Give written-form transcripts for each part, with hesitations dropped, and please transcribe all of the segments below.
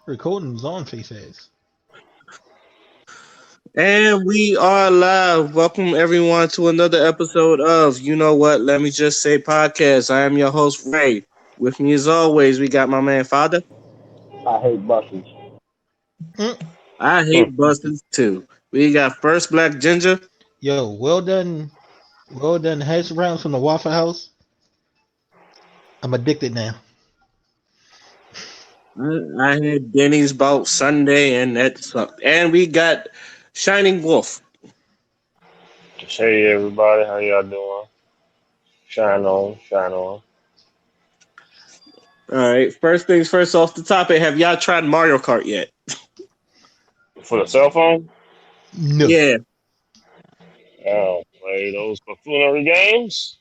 Recording's on FaceAds. And we are live. Welcome everyone to another episode of You Know What? Let me just say podcast. I am your host Ray. With me as always, we got my man Father. I hate buses. Mm. I hate busters too. We got first Black Ginger. Yo, well done hash browns from the Waffle House. I'm addicted now. I had Denny's about Sunday and that sucked. And we got Shining Wolf. Hey everybody, how y'all doing? Shine on, shine on. All right. First things first off the topic. Have y'all tried Mario Kart yet? For the cell phone, No. Yeah. I'll play those buffoonery games.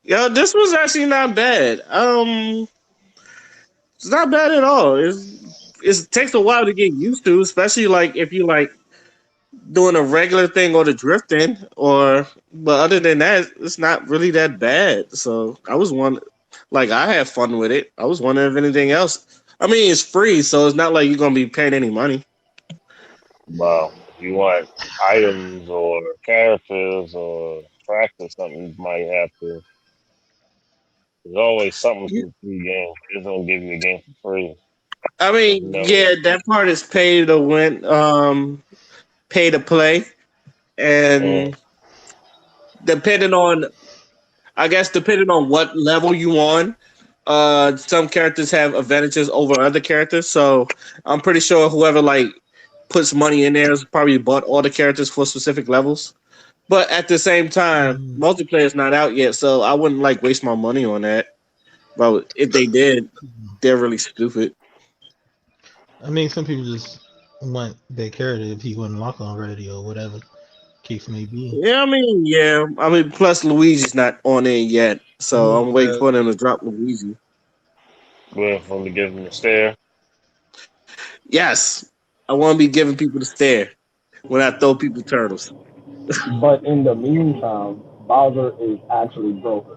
Yo, this was actually not bad. It's not bad at all. It takes a while to get used to, especially like if you like doing a regular thing or the drifting, or but other than that, it's not really that bad. So I was one like I had fun with it. I was wondering if anything else. I mean, it's free, so it's not like you're gonna be paying any money. Well, if you want items or characters or tracks or something, you might have to. There's always something You- for free games. They're gonna give you a game for free. I That's mean, never. yeah, that part is pay to win, pay to play, Mm, and depending on I guess depending on what level you on, some characters have advantages over other characters. So I'm pretty sure whoever like puts money in there has probably bought all the characters for specific levels. But at the same time, Mm. multiplayer's not out yet, so I wouldn't like waste my money on that. But if they did, they're really stupid. I mean, some people just want their character if he wasn't locked already or whatever case may be. Yeah. I mean, plus Luigi's not on it yet, so I'm waiting Yeah. for them to drop Luigi. waiting for them to give them a stare. Yes, I want to be giving people the stare when I throw people turtles. But in the meantime, Bowser is actually broken.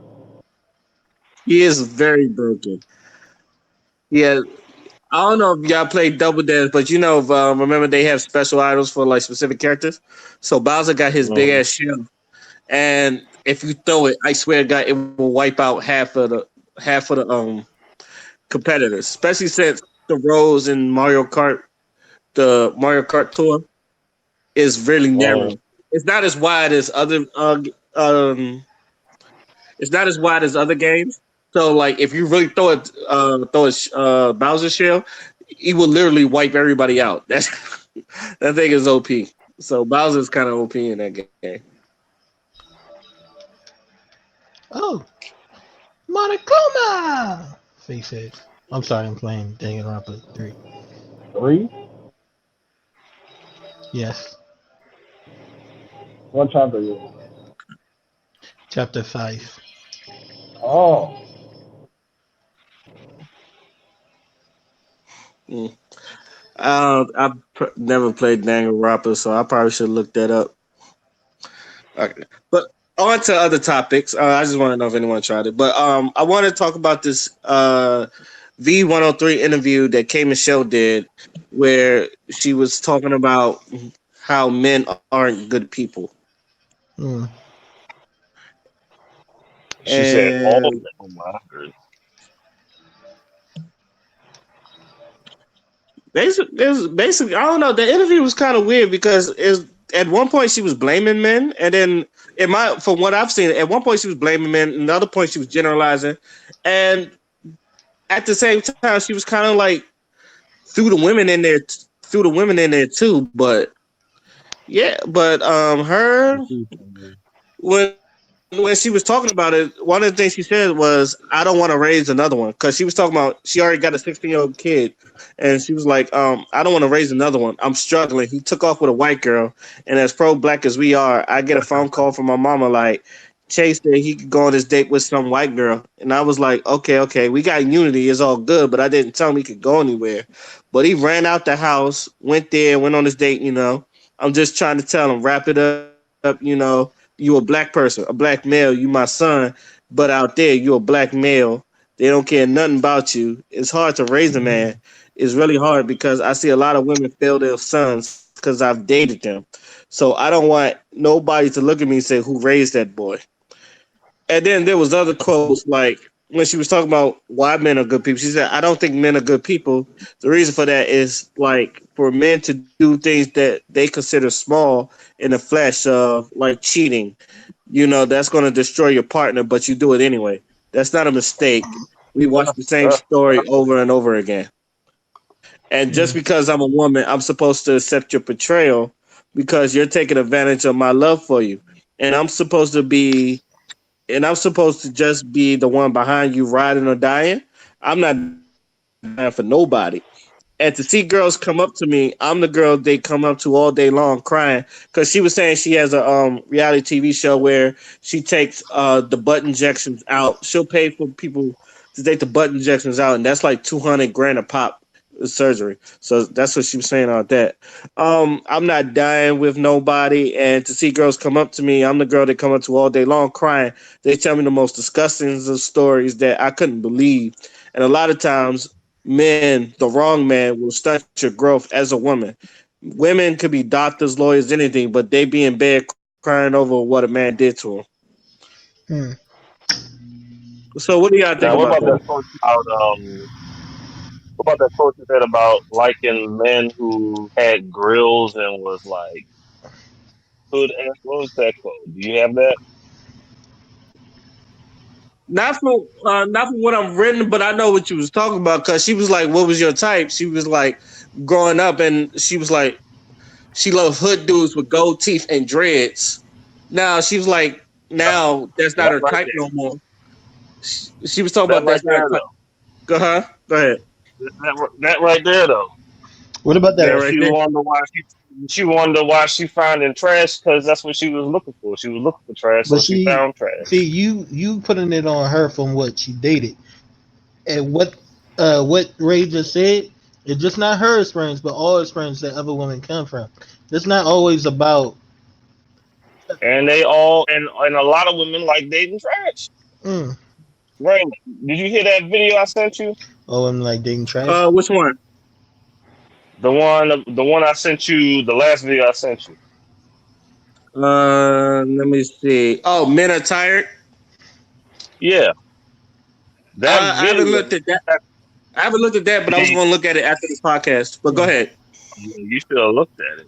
He is very broken. Yeah, I don't know if y'all played Double Dance, but remember they have special items for like specific characters. So Bowser got his big Mm, ass shield, and if you throw it, I swear to God, it will wipe out half of the competitors. Especially since the rows in the Mario Kart tour is really narrow. mm. It's not as wide as it's not as wide as other games. So like if you really throw a Bowser shell, he will literally wipe everybody out. That's that thing is OP. So Bowser's kind of OP in that game. Oh, Monochroma! FaceAds. I'm sorry, I'm playing Danganronpa 3. 3? Yes. What chapter is it? Chapter 5. Oh, Mm. Never played Danganronpa, so I probably should look that up. Okay. But on to other topics. I just want to know if anyone tried it. But I want to talk about this V103 interview that K Michelle did, where she was talking about how men aren't good people, Mm. She said all of and them. Oh my God. basically I don't know. The interview was kind of weird because at one point she was blaming men, and then from what I've seen, at one point she was blaming men, another point she was generalizing, and at the same time she was kind of like threw the women in there, threw the women in there too. But yeah, but her when she was talking about it, one of the things she said was, "I don't want to raise another one," because she was talking about she already got a 16-year-old kid, and she was like, "I don't want to raise another one. I'm struggling." He took off with a white girl, and as pro black as we are, I get a phone call from my mama like, Chase said he could go on this date with some white girl, and I was like, okay, we got unity, it's all good, but I didn't tell him he could go anywhere. But he ran out the house, went there, went on this date. I'm just trying to tell him, wrap it up. You a black person, a black male. You my son, but out there you a black male. They don't care nothing about you. It's hard to raise a Mm-hmm. man. It's really hard because I see a lot of women fail their sons because I've dated them. So I don't want nobody to look at me and say, "Who raised that boy?" And then there was other quotes like when she was talking about why men are good people. She said, "I don't think men are good people. The reason for that is like for men to do things that they consider small in the flesh of like cheating. That's going to destroy your partner, but you do it anyway. That's not a mistake. We watch the same story over and over again. And just because I'm a woman, I'm supposed to accept your betrayal because you're taking advantage of my love for you. And I'm supposed to just be the one behind you riding or dying. I'm not dying for nobody. And to see girls come up to me, I'm the girl they come up to all day long crying because she was saying she has a reality TV show where she takes the butt injections out. She'll pay for people to take the butt injections out, and that's like 200 grand a pop surgery. So that's what she was saying on that. I'm not dying with nobody, and to see girls come up to me, I'm the girl they come up to all day long crying. They tell me the most disgusting of stories that I couldn't believe, and a lot of times men, the wrong man, will stunt your growth as a woman. Women could be doctors, lawyers, anything, but they be in bed crying over what a man did to them. Hmm. So, what do y'all think Now, what about about that? that quote about what about that quote you said about liking men who had grills and was like hood? What was that quote? Do you have that? Not for what I'm written, but I know what you was talking about because she was like, "What was your type?" She was like, growing up, and she was like, she loved hood dudes with gold teeth and dreads. Now she was like, now that's not That her right type there. no more. She was talking That about right that's not her there, type. though. Go ahead. That right there, though. What about That that? That right there. she wondered why she finding trash because that's what she was looking for. She was looking for trash, But so she she found trash. see you putting it on her from what she dated and what Ray just said. It's just not her experience, but all experience that other women come from. It's not always about. And they all and a lot of women like dating trash. Mm, Raymond, did you hear that video I sent you? oh, I'm like dating trash. Which one? The one I sent you, the last video I sent you. Let me see. Oh, men are tired. Yeah, that I haven't video. looked at that. I haven't looked at that, but I was See, going to look at it after this podcast. But go Mm, ahead. you should have looked at it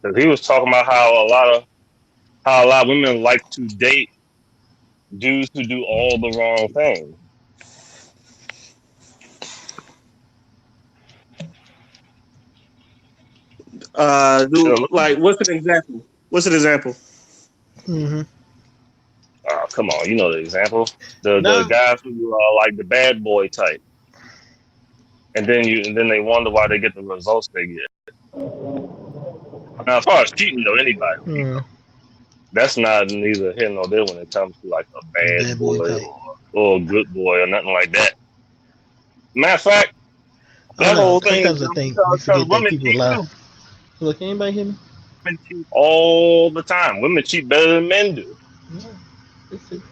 because he was talking about how a lot of women like to date dudes who do all the wrong things. You should have looked at Like, it. what's an example? What's an example? hmm Oh, come on, you know the example. The No. guys who are like the bad boy type, and then they wonder why they get the results they get. Now, as far as cheating though, anybody cheat Mm, though. That's not neither here nor there when it comes to like a bad bad boy boy type. or a good boy or nothing like that. Matter of fact, I don't that know. whole thing is Sometimes I dumb think we because forget that women people cheat lie. too. Look, anybody hear me? Women cheat all the time. Women cheat better than men do. No. It's it.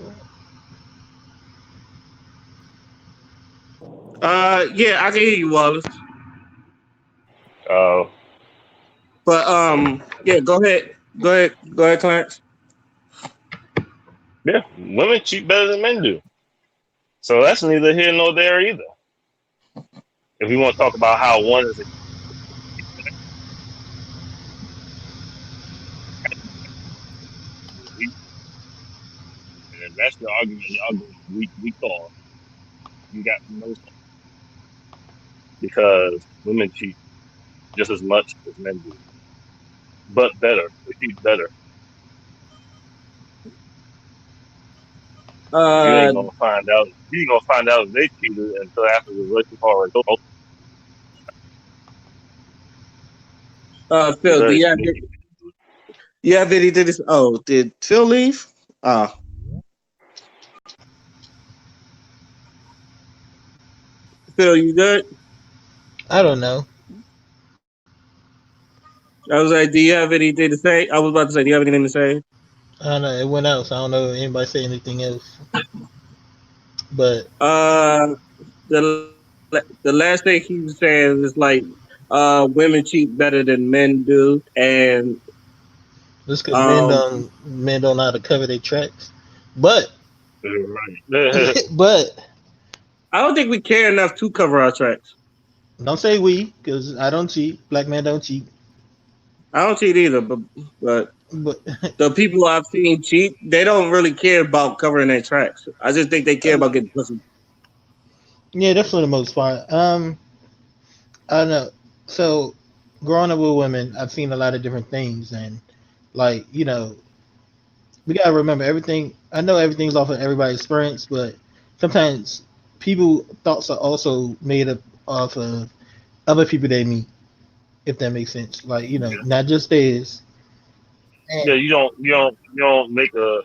Yeah, I can hear you, Wallace. Uh, But yeah, go ahead. Go ahead, Clarence. yeah, women cheat better than men do. So that's neither here nor there either. If we want to talk about how one is a and if that's your argument, y'all going weak off. You got no because women cheat just as much as men do, but better. They cheat better. You Uh, ain't gonna find out. You ain't gonna find out if they cheated until after the relationship already over. They're Phil, very sneaky. do you have anything to say? Oh, did Phil leave? Uh, Phil, you good? I don't know. I was like, do you have anything to say? I was about to say, do you have anything to say? I don't know. It went out, so I don't know if anybody say anything else. But The last thing he was saying is like, women cheat better than men do, and just because um, men don't know how to cover their tracks. But Right. but I don't think we care enough to cover our tracks. don't say we, because I don't cheat. Black men don't cheat. I don't cheat either, but But the people I've seen cheat, they don't really care about covering their tracks. I just think they care about getting pussy. yeah, that's for the most part. I don't know. So growing up with women, I've seen a lot of different things, and like we gotta remember everything. I know everything's off of everybody's experience, but sometimes people thoughts are also made up off of other people they meet, if that makes sense. Like not just theirs. And, Yeah, you don't make a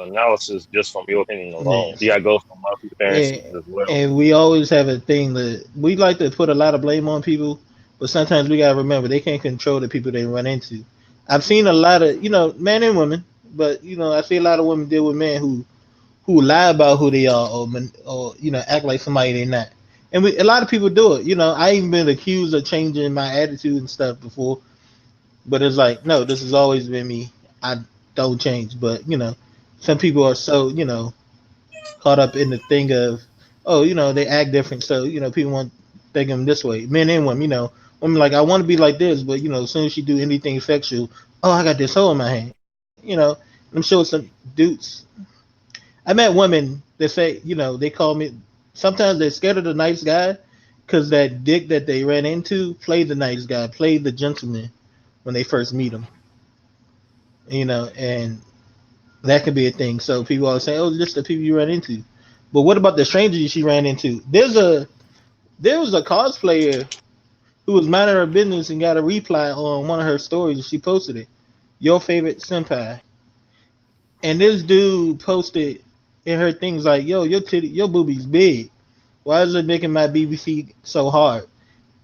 analysis just from your opinion alone. yes. You gotta go from other and experiences as well. and we always have a thing that we like to put a lot of blame on people, but sometimes we gotta remember they can't control the people they run into. I've seen a lot of men and women, but I see a lot of women deal with men who lie about who they are, or act like somebody they're not. And a lot of people do it. I even been accused of changing my attitude and stuff before, but it's like, no, this has always been me. I don't change. But some people are so caught up in the thing of, oh, they act different, so people want to think of them this way, men and women. Women like, I want to be like this, but as soon as you do anything sexual, oh, I got this hole in my hand. I'm sure some dudes. I met women that say, they call me. Sometimes they're scared of the nice guy because that dick that they ran into played the nice guy, played the gentleman when they first meet him. And that could be a thing. So people always say, "Oh, just the people you run into." But what about the strangers she ran into? There was a cosplayer who was minding her business and got a reply on one of her stories. She posted it. Your favorite senpai. And this dude posted in her things like, "Yo, your booby's big. Why is it making my BBC so hard?"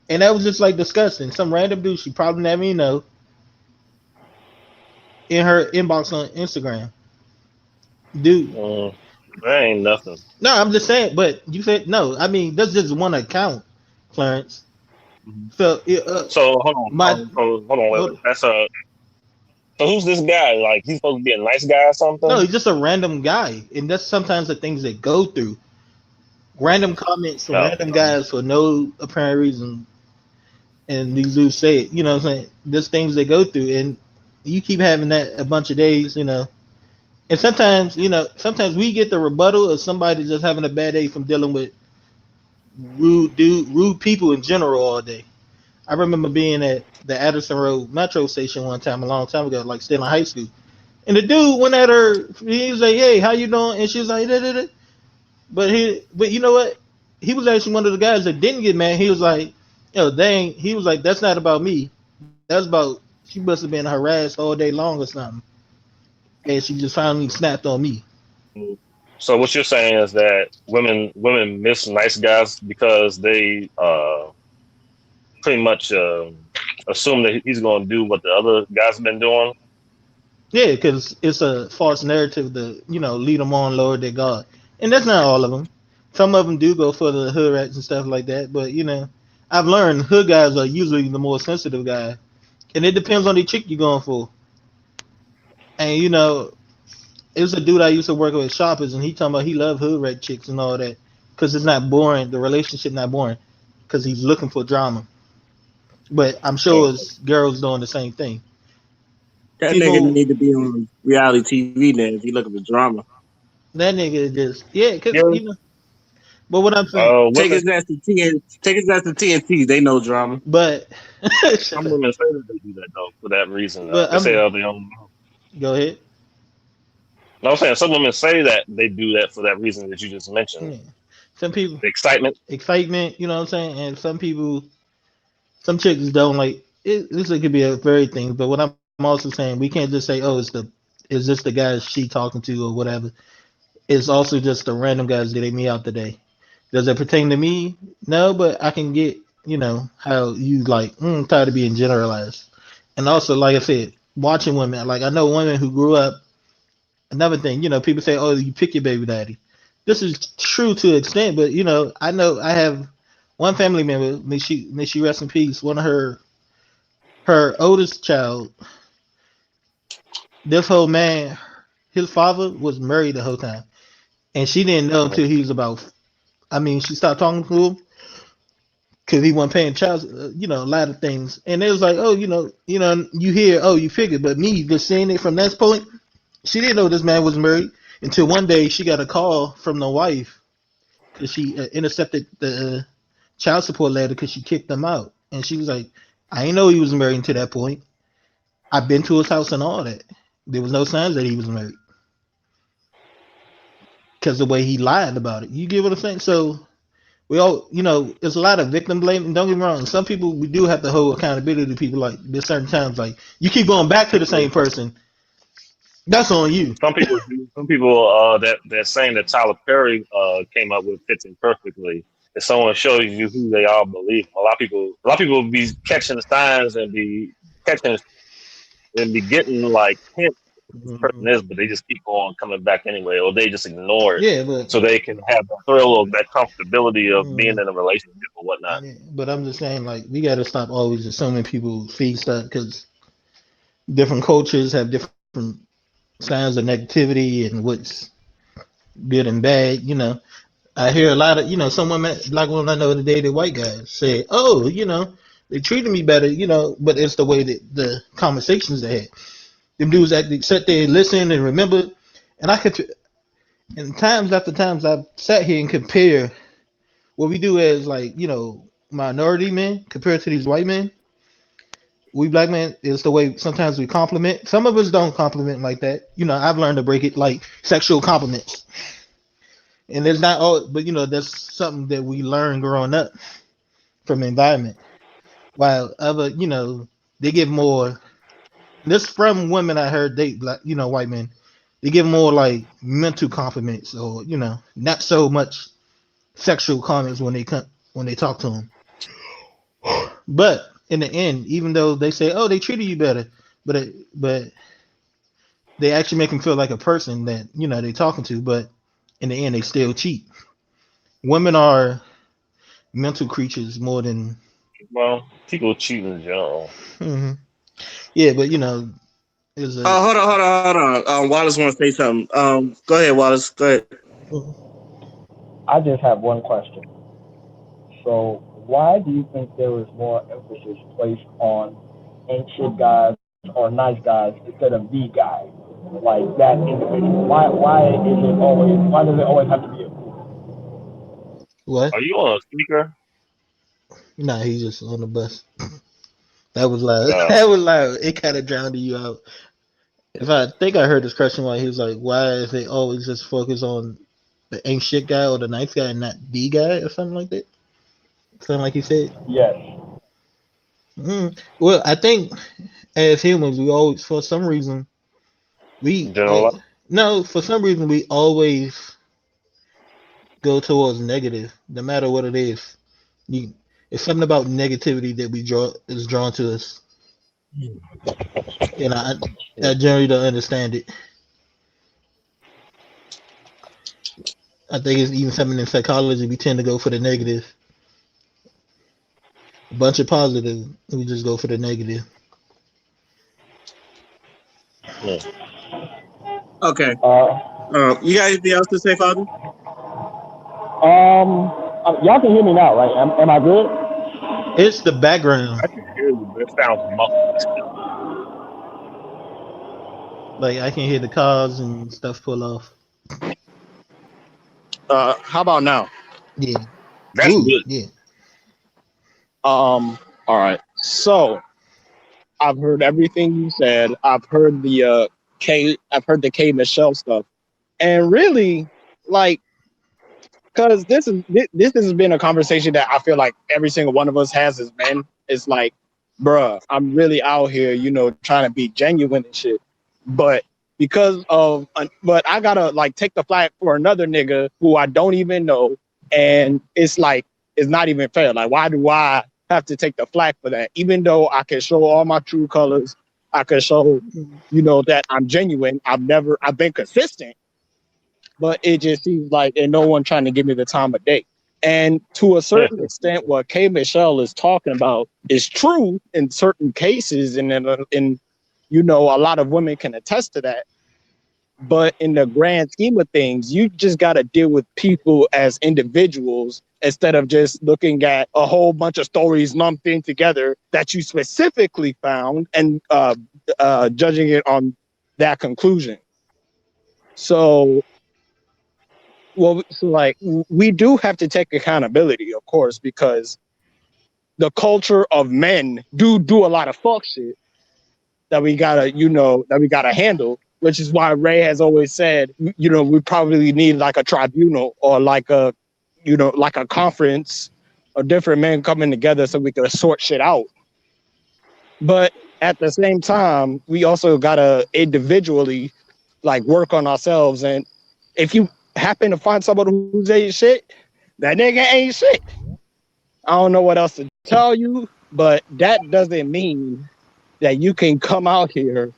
And that was just like disgusting. Some random dude she probably never even know in her inbox on Instagram. Dude, Mm, that ain't nothing. no, I'm just saying. But you said no. I mean, that's just one account, Clarence. Mhm. So So hold on, my wait. hold, That's a so who's this guy? Like he's supposed to be a nice guy or no, something? he's just a random guy, and that's sometimes the things they go through. Random comments from No. random guys for no apparent reason, and these dudes say it. You know what I'm saying? There's things they go through, and you keep having that a bunch of days. And sometimes we get the rebuttal of somebody just having a bad day from dealing with rude people in general all day. I remember being at the Addison Road metro station one time a long time ago, like still in high school. And the dude went at her. He was like, "Hey, how you doing?" And she was like, "Da-da-da." But you know what? He was actually one of the guys that didn't get mad. He was like, dang." He was like, "That's not about me. That's about she must have been harassed all day long or something, and she just finally snapped on me." Mm. So what you're saying is that women miss nice guys because they pretty much assume that he's going to do what the other guys been doing. Yeah, because it's a false narrative to lead them on lower their guard, and that's not all of them. Some of them do go for the hood rats and stuff like that, but I've learned hood guys are usually the more sensitive guys, and it depends on the chick you're going for. And it was a dude I used to work with at Shoppers, and he talking about he loved hood rat chicks and all that because it's not boring. The relationship not boring because he's looking for drama. But I'm sure Mm. it's girls doing the same thing. That nigga People, need to be on reality TV then if he looking for drama. that nigga just yeah, cause Yeah. But what I'm saying, Take Women. his ass to TN, take his ass to TNT. They know drama. but Some women say that they do that though for that reason. but They say I'm they don't. go ahead. No, I'm saying some women say that they do that for that reason that you just mentioned. Yeah. Some people The excitement. excitement, you know what I'm saying, and some people, some chicks don't like it. This could be a very thing, but what I'm also saying, we can't just say, oh, is this the guys she talking to or whatever. It's also just the random guys that they meet out today. Does it pertain to me? No, but I can get how you like tired of being generalized, and also like I said, watching women. Like I know women who grew up. Another thing, people say, "Oh, you pick your baby daddy." this is true to an extent, but I know I have one family member. May she rest in peace. One of her oldest child. This whole man, his father was married the whole time, and she didn't know until he was about. I mean, she stopped talking to him because he wasn't paying child. A lot of things, and it was like, oh, you hear, oh, you figure, but me just seeing it from that point, she didn't know this man was married until one day she got a call from the wife because she intercepted the child support letter because she kicked them out, and she was like, I didn't know he was married until that point. I've been to his house and all that. There was no signs that he was married because the way he lied about it. You get what I'm saying? So we all, there's a lot of victim blaming. Don't get me wrong. Some people we do have to hold accountability to people. Like there's certain times, like you keep going back to the same person. That's on you. Some people do. Some people that saying that Tyler Perry came up with fits in perfectly. If someone shows you who they are, believe them. A lot of people be catching the signs and be catching and be getting like hints who this person Mhm. is, but they just keep on coming back anyway, or they just ignore it Yeah, but so they can have the thrill of that comfortability of being mm, in a relationship or whatnot. yeah, but I'm just saying, like we got to stop always assuming people feed stuff because different cultures have different signs of negativity and what's good and bad. I hear a lot of, some women, black women I know that dated white guys say, oh, they treated me better, but it's the way that the conversations they had. Them dudes actually sit there, listen, and remember. And I could, and times after times, I've sat here and compare what we do as like, minority men compared to these white men. We black men is the way sometimes we compliment. Some of us don't compliment like that. I've learned to break it like sexual compliments. And there's not all, but that's something that we learn growing up from the environment. While other, they give more. This from women I heard they like, white men. They give more like mental compliments or not so much sexual comments when they talk to them. But in the end, even though they say, "Oh, they treated you better," but they actually make them feel like a person that they talking to. But in the end, they still cheat. Women are mental creatures more than. Well, people cheat in general. Mhm. Yeah, but is a. Hold on. Wallace want to say something. Go ahead, Wallace. Go ahead. I just have one question. So, why do you think there is more emphasis placed on ain't shit guys or nice guys instead of the guy, like that individual? Why does it always have to be a What? Are you on a speaker? Nah, he's just on the bus. That was loud. Uh, That was loud. It kind of drowned you out. If I think I heard this question while he was like, "Why is they always just focus on the ain't shit guy or the nice guy and not the guy or something like that?" Something like he said. yes? Well, I think as humans, we always, for some reason, we general. no, for some reason, we always go towards negative, no matter what it is. You, it's something about negativity that we draw is drawn to us, and I generally don't understand it. I think it's even something in psychology. We tend to go for the negative. A bunch of positive, we just go for the negative. Hmm. Okay. Uh, You got anything else to say, Father? y'all can hear me now, right? Am I good? It's the background. I can hear you, but it sounds muffled still. Like I can hear the cars and stuff pull off. How about now? Yeah. That's Ooh, good. yeah. All right. So I've heard everything you said. I've heard the K Michelle stuff, and really, like, because this has been a conversation that I feel like every single one of us has as men. It's like, bruh, I'm really out here, trying to be genuine and shit, but but I gotta like take the flag for another nigga who I don't even know, and it's like it's not even fair. Like, why do I have to take the flag for that? Even though I can show all my true colors, I can show, that I'm genuine. I've been consistent, but it just seems like and no one trying to give me the time of day. And to a certain extent, what K. Michelle is talking about is true in certain cases, and in a lot of women can attest to that. But in the grand scheme of things, you just got to deal with people as individuals instead of just looking at a whole bunch of stories lumped in together that you specifically found and judging it on that conclusion. So, we do have to take accountability, of course, because the culture of men do a lot of fuck shit that we gotta handle, which is why Ray has always said, we probably need like a tribunal or like a conference of different men coming together so we can sort shit out. But at the same time, we also gotta individually like work on ourselves. And if you happen to find somebody who's ain't shit, that nigga ain't shit. I don't know what else to tell you, but that doesn't mean that you can come out here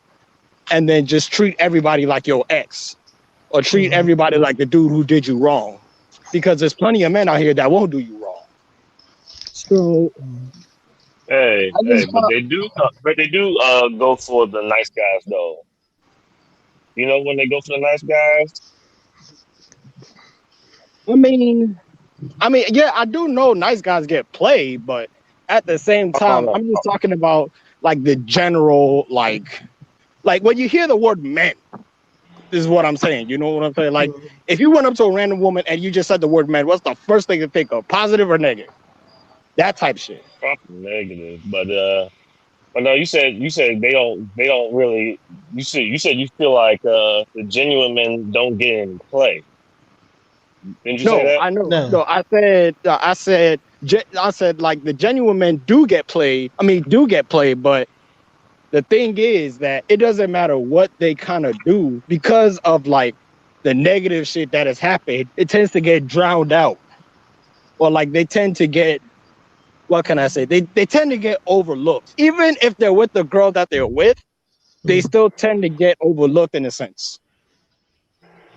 and then just treat everybody like your ex or treat everybody like the dude who did you wrong, because there's plenty of men out here that won't do you wrong. So but they do go for the nice guys though. You know when they go for the nice guys? Yeah, I do know nice guys get played, but at the same time, I'm just talking about like the general, like when you hear the word men, this is what I'm saying. You know what I'm saying? Like if you went up to a random woman and you just said the word men, what's the first thing to think of? Positive or negative? That type shit. Negative, but no, you said they don't really. You said you feel like the genuine men don't get in play. Didn't you say that? I know. No. No, I said like the genuine men do get played. Do get played, but the thing is that it doesn't matter what they kind of do because of like the negative shit that has happened. It tends to get drowned out, or like they tend to get. What can I say? They tend to get overlooked, even if they're with the girl that they're with. They still tend to get overlooked in a sense.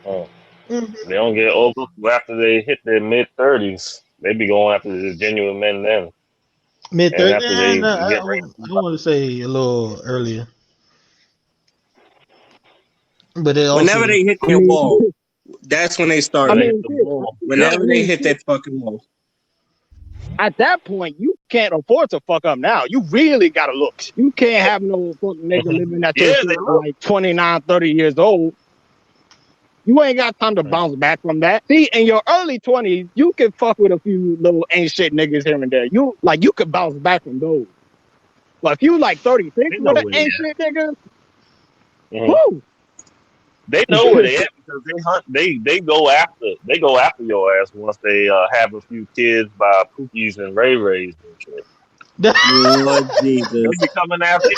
Oh. They don't get over after they hit their mid-30s. They be going after the genuine men then. Mid-30s? After they No, get I want to say a little earlier. But it Whenever also. they hit their wall, that's when they start. Whenever they hit that fucking wall. At that point, you can't afford to fuck up now. You really gotta look. You can't have no fucking nigga living at your shit like 29, 30 years old. You ain't got time to bounce back from that. See, in your early 20s, you can fuck with a few little ain't shit niggas here and there. You could bounce back from those. But if you like 36 with an ain't shit nigga, whoo. They know where they at because they hunt. They go after your ass once they have a few kids by Pookies and Ray Rays and shit. Lord Jesus. They be coming after me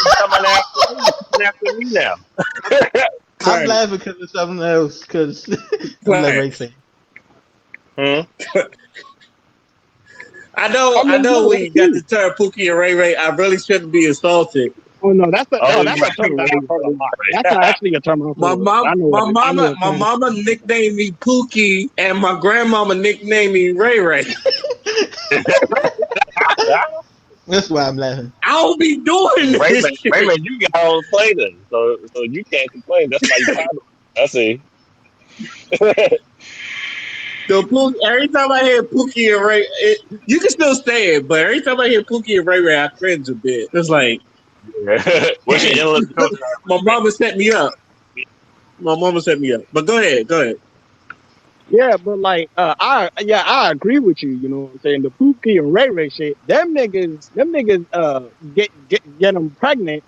now. I'm laughing because of something else. Because I'm like racing. I know when you got the term Pookie and Ray Ray, I really shouldn't be insulted. Oh no, that's a term that I've heard a lot. That's actually a term I've heard. My mama nicknamed me Pookie, and my grandmama nicknamed me Ray Ray. That's why I'm laughing. I don't be doing this. Raymond, you got on play then, so you can't complain. That's why you popular. I see. Every time I hear Pookie and Ray, you can still say it, but every time I hear Pookie and Ray Ray, I cringe a bit. It's like, what's your endless filter? My mama set me up. But go ahead. Yeah, but like, I agree with you. You know what I'm saying? The Pookie and Ray Ray shit. Them niggas, get them pregnant,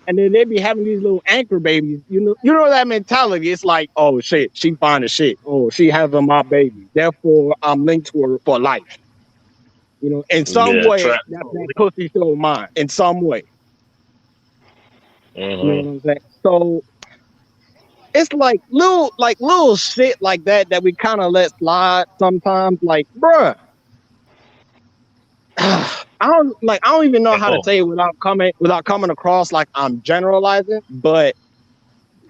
and then they be having these little anchor babies. You know that mentality. It's like, oh shit, she fine as shit. Oh, she having my baby. Therefore, I'm linked to her for life. In some way, that pussy still mine. In some way. You know what I'm saying? So it's like little shit like that we kind of let slide sometimes. Like, bruh, I don't even know how to say it without coming across like I'm generalizing. But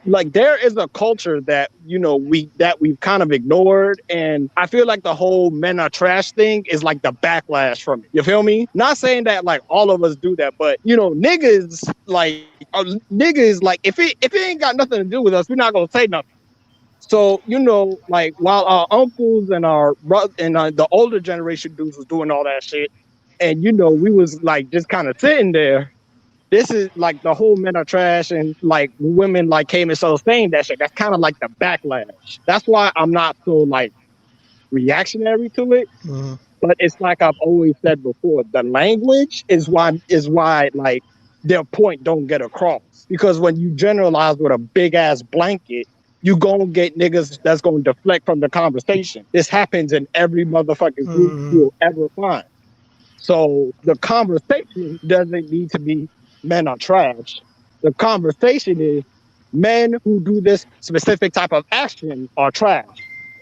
like there is a culture that we've kind of ignored, and I feel like the whole men are trash thing is like the backlash from it. You feel me? Not saying that like all of us do that, but niggas like if it ain't got nothing to do with us, we're not gonna say nothing. So like while our uncles and our brother and the older generation dudes was doing all that shit, and we was like just kind of sitting there. This is like the whole men are trash, and like women like came and started saying that shit. That's kind of like the backlash. That's why I'm not so like reactionary to it. Mm-hmm. But it's like I've always said before, the language is why like their point don't get across. Because when you generalize with a big ass blanket, you gonna get niggas that's gonna deflect from the conversation. This happens in every motherfucking group Mm-hmm. you'll ever find. So the conversation doesn't need to be men are trash. The conversation is men who do this specific type of action are trash.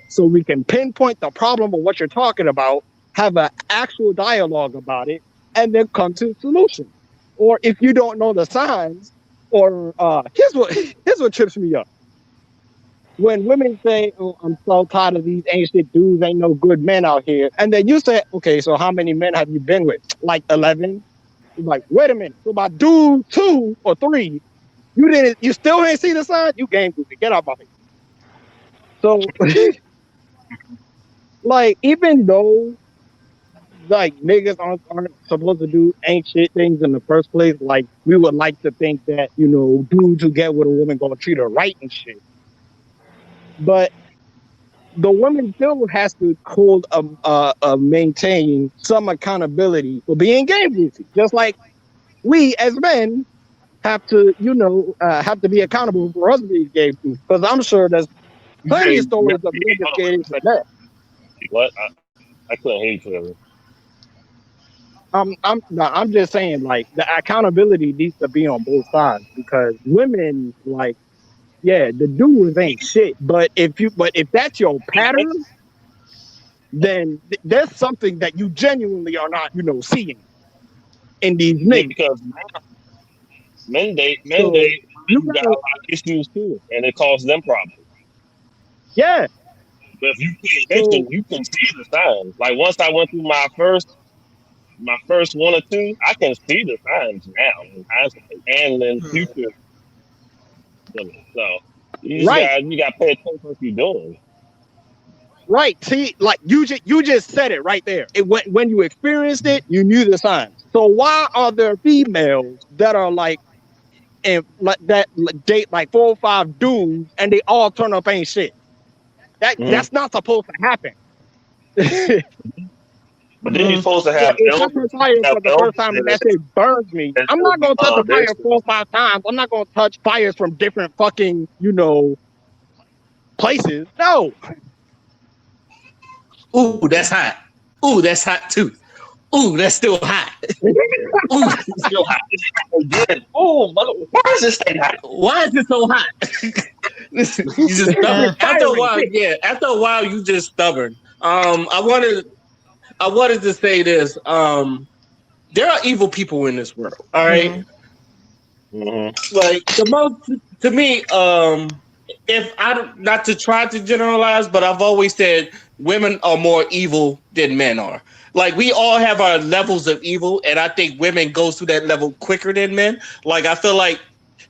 So we can pinpoint the problem of what you're talking about, have an actual dialogue about it, and then come to a solution. Or if you don't know the signs, or here's what trips me up. When women say, "Oh, I'm so tired of these ancient dudes, ain't no good men out here," and then you say, "Okay, so how many men have you been with?" Like 11. You're like, wait a minute. So by dude 2 or 3, you still ain't see the sign. You game goofy. Get out my face. So like, even though like niggas aren't supposed to do ain't shit things in the first place, like we would like to think that dudes who get with a woman gonna treat her right and shit. But the woman still has to hold maintain some accountability for being game goofy, just like we as men have to be accountable for us being game goofy. Because I'm sure there's You plenty of say, stories of niggas getting for that. what? I couldn't hear you clearly. I'm just saying, like, the accountability needs to be on both sides, because women, like, yeah, the dudes ain't shit. But if that's your pattern, then there's something that you genuinely are not, seeing in these Yeah, niggas. because men So date, you men got a gotta, lot of issues too, and it causes them problems. yeah. But if you pay So attention, you can see the signs. Like once I went through my first one or two, I can see the signs now in hindsight and in future women. So right, you got to pay attention to what you're doing. right. See, like you just said it right there. When you experienced it, you knew the signs. So why are there females that are like and like that date like 4 or 5 dudes and they all turn up ain't shit? Hmm. That's not supposed to happen. So But then you're supposed to have if I elders. touch fire Have for the first elders time and that that shit burns me, that I'm tell not you, gonna touch a there's fire 4 or 5 times. I'm not gonna touch fires from different fucking places. No. Ooh, that's hot. Ooh, that's hot too. Ooh, that's still hot. Ooh, it's still hot. again. Oh, why is this thing hot? Why is it so hot? You just stubborn. Uh, After a Fire ain't while, shit. yeah. After a while, you just stubborn. I wanted to say this. There are evil people in this world. All right. mm, Mm-hmm. Like the most to me, if I not to try to generalize, but I've always said women are more evil than men are. Like we all have our levels of evil, and I think women goes through that level quicker than men. Like I feel like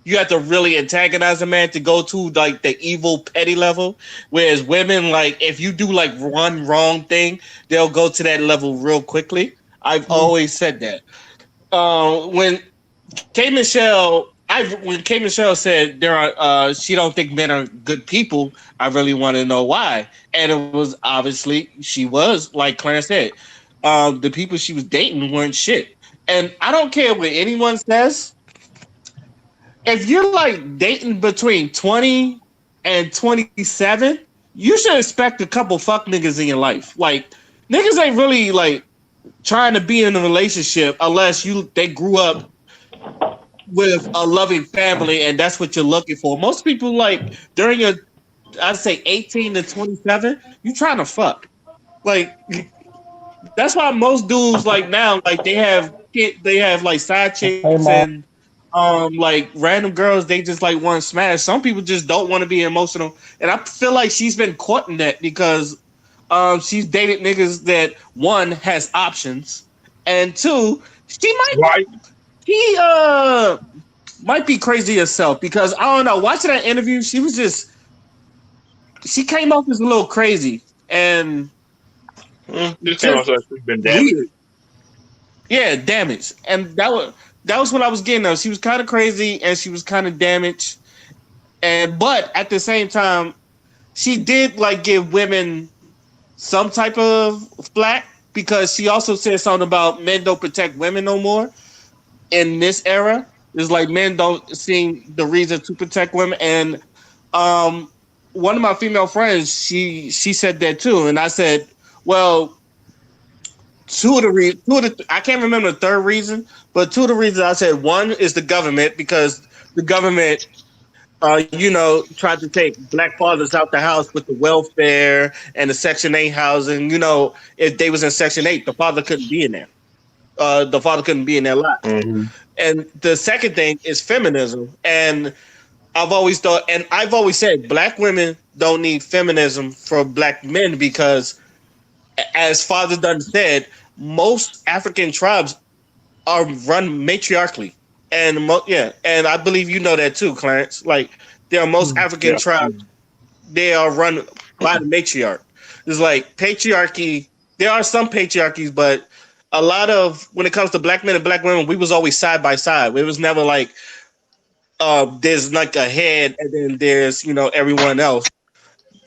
you have to really antagonize a man to go to like the evil petty level, whereas women, like if you do like one wrong thing, they'll go to that level real quickly. I've mm, always said that. When K Michelle, when K Michelle said there are, she don't think men are good people. I really want to know why, and it was obviously she was like Clarence said, the people she was dating weren't shit. And I don't care what anyone says. If you're like dating between 20 and 27, you should expect a couple fuck niggas in your life. Like niggas ain't really like trying to be in a relationship unless they grew up with a loving family and that's what you're looking for. Most people like during your I'd say 18 to 27, you trying to fuck. Like that's why most dudes like now like they have like side chicks Hey, Mom. and like random girls, they just like want to smash. Some people just don't want to be emotional, and I feel like she's been caught in that because she's dated niggas that one has options, and two, Right. she might be crazy herself because I don't know. Watching that interview, she came off as a little crazy and This came just out like she's been damaged. weird. Yeah, damaged, and that was what I was getting at. She was kind of crazy and she was kind of damaged, and but at the same time, she did like give women some type of flack because she also said something about men don't protect women no more in this era. It's like men don't see the reason to protect women, and um, one of my female friends, she said that too, and I said, well, I can't remember the third reason, but two of the reasons I said one is the government because the government, tried to take black fathers out the house with the welfare and the Section 8 housing. If they was in Section 8, the father couldn't be in there. The father couldn't be in their lot. Mm-hmm. And the second thing is feminism. And I've always said black women don't need feminism for black men because, as Father Dunn said, most African tribes are run matriarchally. And I believe you know that too, Clarence. Like, there are most African Yeah. tribes, they are run by the matriarch. It's like patriarchy. There are some patriarchies, but a lot of when it comes to black men and black women, we was always side by side. It was never like there's like a head and then there's everyone else.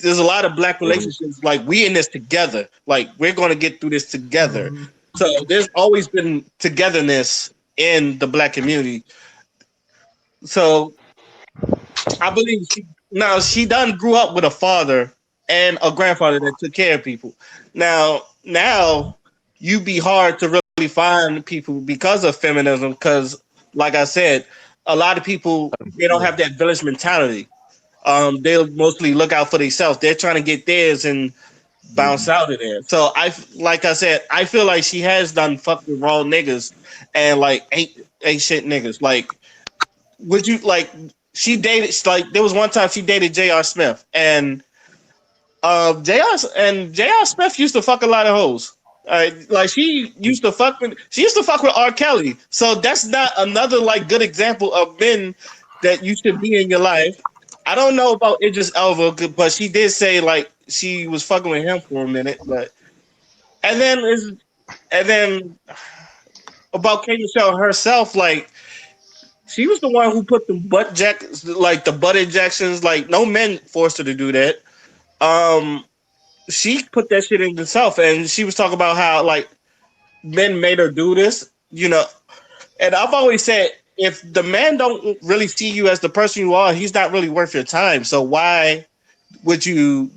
There's a lot of black relationships like we in this together. Like we're gonna get through this together. So there's always been togetherness in the black community. So I believe she done grew up with a father and a grandfather that took care of people. Now you be hard to really find people because of feminism. Because, like I said, a lot of people they don't have that village mentality. They'll mostly look out for themselves. They're trying to get theirs and bounce out of there. So like I said, I feel like she has done fucking wrong niggas and like ain't shit niggas. Like, would you like? She dated like there was one time she dated J.R. Smith and J.R. Smith used to fuck a lot of hoes. Like she used to fuck with R. Kelly. So that's not another like good example of men that you should be in your life. I don't know about Idris Elba, but she did say like she was fucking with him for a minute. But and then about K. Michelle herself, like she was the one who put the butt injections. Like no men forced her to do that. She put that shit in herself, and she was talking about how like men made her do this. And I've always said if the man don't really see you as the person you are, he's not really worth your time. So why would you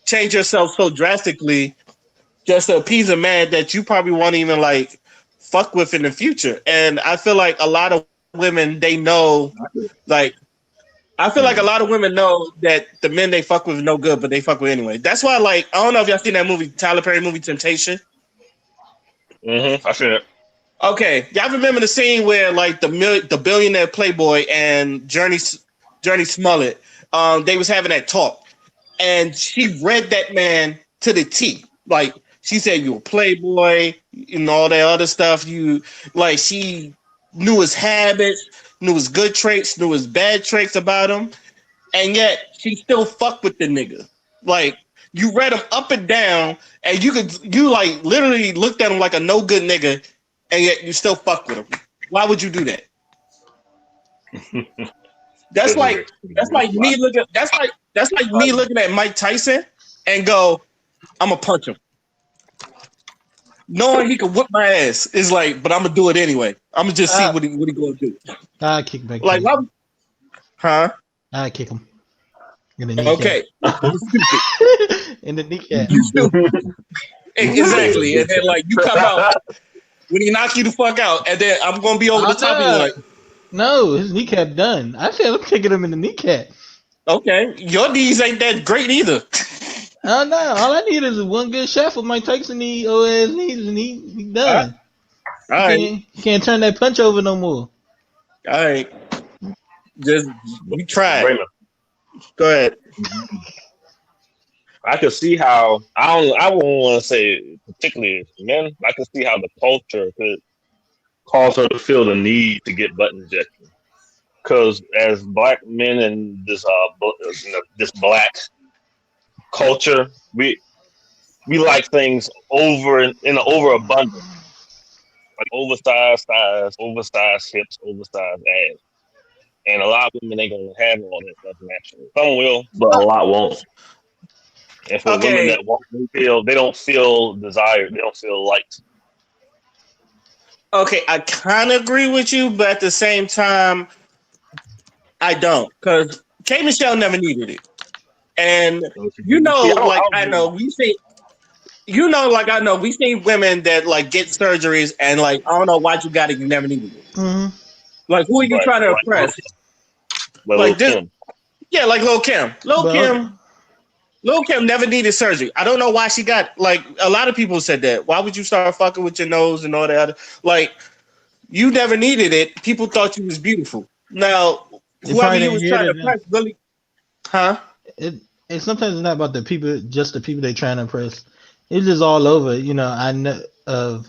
change yourself so drastically just to appease a man that you probably won't even like fuck with in the future? And I feel like a lot of women, they know, like, I feel like a lot of women know that the men they fuck with is no good, but they fuck with anyway. That's why, like, I don't know if y'all seen that movie, Tyler Perry movie Temptation. I seen it. Okay, y'all remember the scene where like the billionaire playboy and Journey Smollett, they was having that talk, and she read that man to the T. Like she said, you a playboy and all that other stuff. She knew his habits, knew his good traits, knew his bad traits about him, and yet she still fucked with the nigga. Like you read him up and down, and you like literally looked at him like a no good nigga, and yet you still fuck with him. Why would you do that? That's like me looking at Mike Tyson and go, I'm gonna punch him, knowing he could whip my ass. Is like, but I'm gonna do it anyway. I'm gonna just see what he gonna do. I kick back. Like, huh? I kick him in the kneecap. Okay, you stupid. In the kneecap. You stupid. Exactly. And then like you come out when he knock you the fuck out, and then I'm gonna be over the top of you like, no, his kneecap done. I said I'm kicking him in the kneecap. Okay, your knees ain't that great either. Oh no, all I need is one good shot for Mike Tyson knee or his knees and he done. All right. He can't turn that punch over no more. All right, just But you try it. Raymond, Go ahead. I could see how I wouldn't want to say particularly men. I could see how the culture could cause her to feel the need to get butt injection. Because as black men in this this black culture, we like things in an overabundance, like oversized thighs, oversized hips, oversized ass. And a lot of women ain't gonna have all that stuff naturally. Some will, but a lot won't. And for women Okay, that won't they don't feel desired, they don't feel liked. okay, I kind of agree with you, but at the same time, I don't, because K Michelle never needed it, and So she you didn't. See, know, I like don't I agree. know we see, you know, like I know we see women that like get surgeries, and like I don't know why you got it, you never needed it. Hmm. Like who are you Right, trying to like impress? Lil Like this, Kim. yeah, like Lil Kim. But Lil Kim never needed surgery. I don't know why she got like a lot of people said that. Why would you start fucking with your nose and all that? Like you never needed it. People thought you was beautiful. Now, they whoever probably you didn't was hear trying to that. impress, really, huh? It and sometimes it's not about the people, just the people they trying to impress. It's just all over. I know of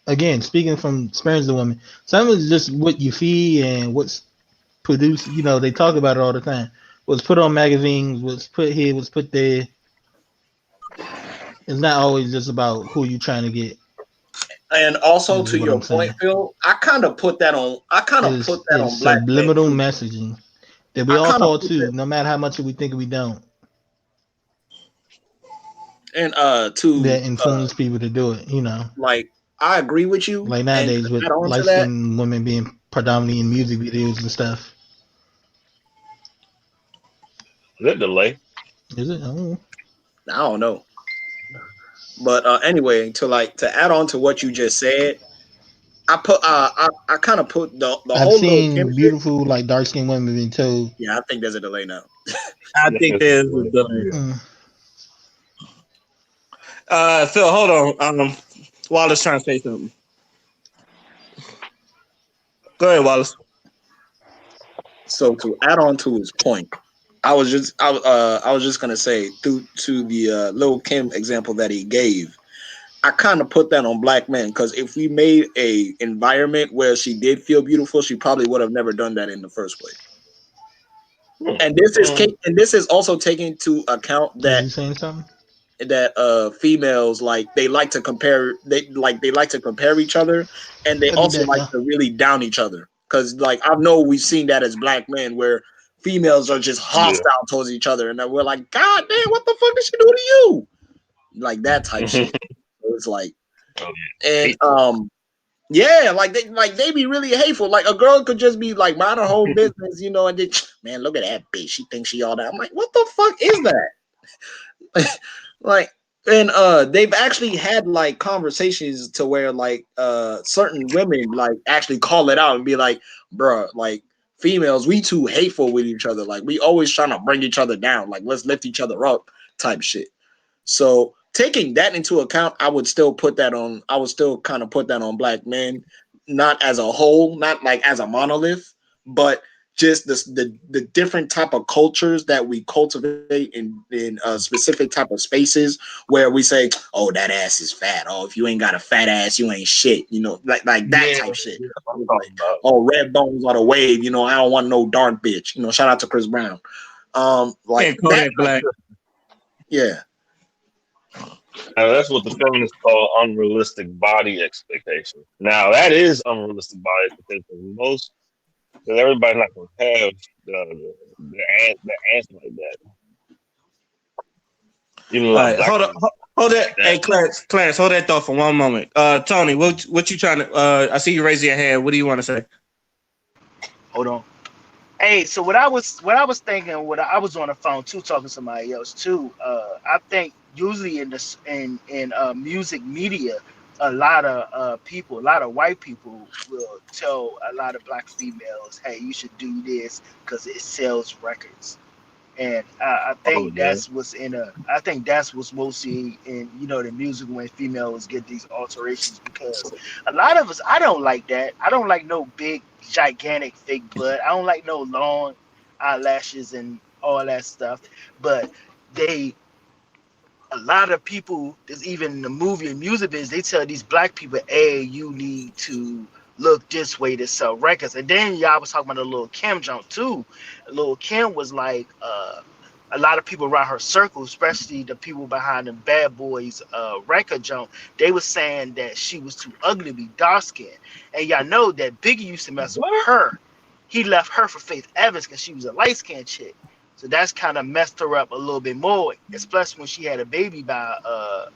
again, speaking from experience of women, some is just what you feed and what's produced. They talk about it all the time. What's put on magazines, what's put here, what's put there. It's not always just about who you trying to get. And also Is to what your I'm point, saying. Phil, I kind of put that on. I kind of put that It's on black men subliminal too. messaging that we I all kind of fall put to, that, no matter how much we think we don't. and to That influence people to do it. like I agree with you, Like and to nowadays with add on to light that, skinned women being predominantly in music videos and stuff. Is it delay? Is it? Oh, I don't know, but anyway, to add on to what you just said, I kind of put the I've whole little Kim seen shit. beautiful like dark skinned women being told. Yeah, I think there's a delay now. I Yes, think it's a there's a delay. delay. Yeah. Mm, Phil, hold on. Wallace trying to say something. Go ahead, Wallace. So to add on to his point, I was just gonna say to the Lil Kim example that he gave. I kind of put that on black men because if we made a environment where she did feel beautiful, she probably would have never done that in the first place. Hmm. And this is Mm. and this is also taking into account was that he saying something? females like they like to compare each other, and they I'll be also back, like y'all. to really down each other because like I know we've seen that as black men where females are just Yeah. hostile towards each other, and then we're like, God damn, what the fuck did she do to you? Like that type shit. So it's like, Oh, and hateful. yeah, like they be really hateful. Like a girl could just be like mind her whole business, and then man, look at that bitch. She thinks she all that. I'm like, what the fuck is that? Like, and they've actually had like conversations to where like certain women like actually call it out and be like, bruh, like females, we too hateful with each other. Like we always trying to bring each other down. Like let's lift each other up type shit. So taking that into account, I would still kind of put that on black men, not as a whole, not like as a monolith, but just the different type of cultures that we cultivate in specific type of spaces where we say, oh, that ass is fat. Oh, if you ain't got a fat ass, you ain't shit. Like that Yeah, type shit. Yeah, I'm It's like, talking about. oh, red bones are the wave. I don't want no dark bitch. Shout out to Chris Brown. Like and that. Kodak Black. Yeah. And that's what the feminists call unrealistic body expectation. Now that is unrealistic body expectation. Because everybody's not going to have the answer like that. Even a All lot of right, black hold on, women hold that. that. Hey, Clarence, hold that thought for one moment. Tony, what you trying to? I see you raising your hand. What do you want to say? Hold on. Hey, so what I was thinking, what I was on the phone too, talking to somebody else too. I think usually in this in music media, a lot of people, a lot of white people will tell a lot of black females, "Hey, you should do this because it sells records." And I Oh think yeah. that's what's in a. I think that's what's mostly in the music when females get these alterations because a lot of us. I don't like that. I don't like no big gigantic fake butt. I don't like no long eyelashes and all that stuff. But they a lot of people that's even in the movie and music business, they tell these black people, hey, you need to look this way to sell records. And then y'all was talking about the little Kim jump too. Little Kim was like a lot of people around her circle, especially the people behind the Bad Boys record jump, they was saying that she was too ugly to be dark skinned. And y'all know that Biggie used to mess with What? her. He left her for Faith Evans because she was a light skinned chick. So that's kind of messed her up a little bit more, especially when she had a baby by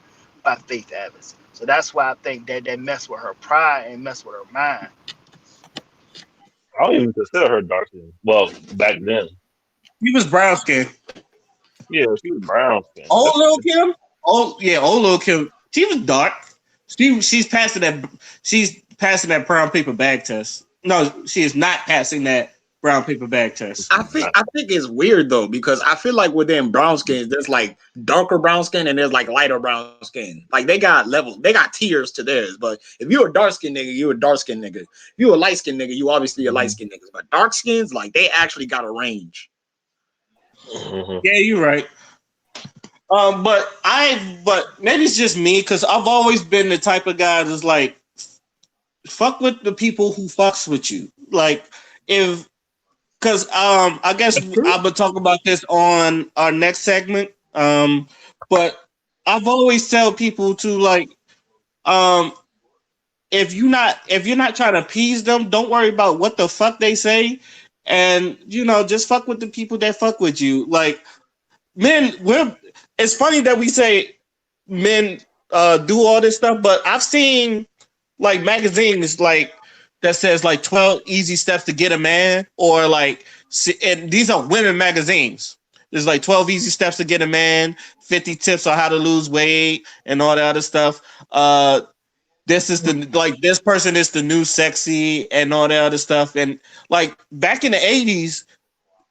Faith Evans. So that's why I think that messed with her pride and messed with her mind. I don't even consider her dark skin. Well, back then, He was brown skin. yeah, she was brown skin. Old That's little Kim. Oh yeah, old little Kim. She was dark. She's passing that. She's passing that brown paper bag test. No, she is not passing that brown paper bag test. I think it's weird though because I feel like within brown skins there's like darker brown skin and there's like lighter brown skin. Like they got levels, they got tiers to theirs. But if you're a dark skin nigga, you're a dark skin nigga. If you're a light skin nigga, you obviously a light skin nigga. But dark skins, like they actually got a range. Mhm. Yeah, you're right. But maybe it's just me because I've always been the type of guy that's like fuck with the people who fucks with you. Like if because I guess I've been talking about this on our next segment. But I've always tell people to like um if you're not trying to appease them, don't worry about what the fuck they say, and just fuck with the people that fuck with you. Like we're it's funny that we say men do all this stuff, but I've seen like magazines like that says like 12 easy steps to get a man, or like and these are women magazines. There's like 12 easy steps to get a man, 50 tips on how to lose weight, and all that other stuff. This is the like this person is the new sexy and all that other stuff. And like back in the 80s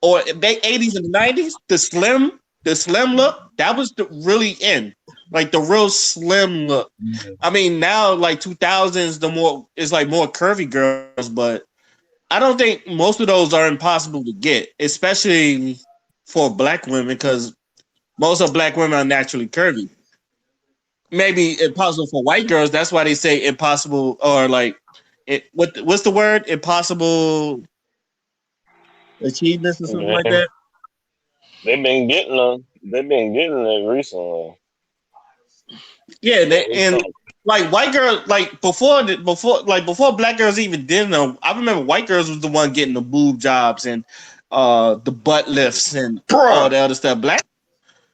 or the 80s and the 90s, the slim look, that was the really in. Like the real slim look. I mean, now like 2000s, the more is like more curvy girls, but I don't think most of those are impossible to get, especially for black women, because most of black women are naturally curvy. Maybe impossible for white girls. That's why they say impossible, or like what's the word? Impossible achievements or something like They, that. they been getting them. They've been getting it recently. Yeah, They and come. like white girls, like before black girls even did them. I remember white girls was the one getting the boob jobs and the butt lifts and all Bruh. the other stuff.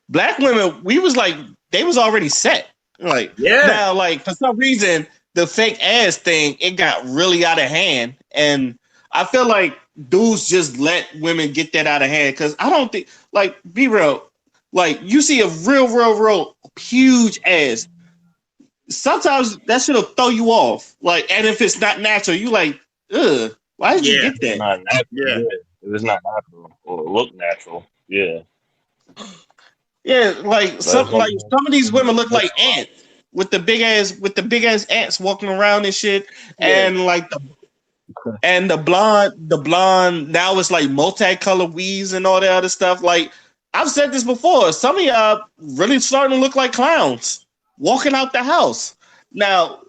Black women, we was like they was already set. Like Yeah. now, like for some reason, the fake ass thing it got really out of hand, and I feel like dudes just let women get that out of hand because I don't think like be real. Like you see a real huge ass, sometimes that should have throw you off. Like, and if it's not natural, you like, ugh, why did you Yeah. get It's that? not natural. Yeah. Yeah, if it's not natural or look natural. Yeah, Yeah, like but it's some of these women look like like ants with the big ass ants walking around and shit, Yeah. and like the blonde now it's like multicolored weaves and all that other stuff. Like I've said this before, some of y'all really starting to look like clowns walking out the house. Now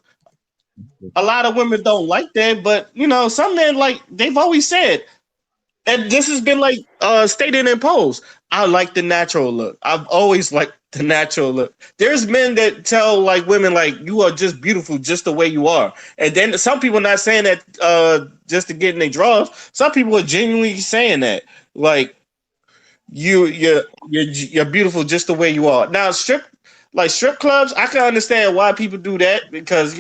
a lot of women don't like that, but some men like they've always said, and this has been like stated in polls. I like the natural look. I've always liked the natural look. There's men that tell like women like you are just beautiful just the way you are, and then some people not saying that just to get in their draws. Some people are genuinely saying that like you're beautiful just the way you are. Now strip clubs, I can understand why people do that because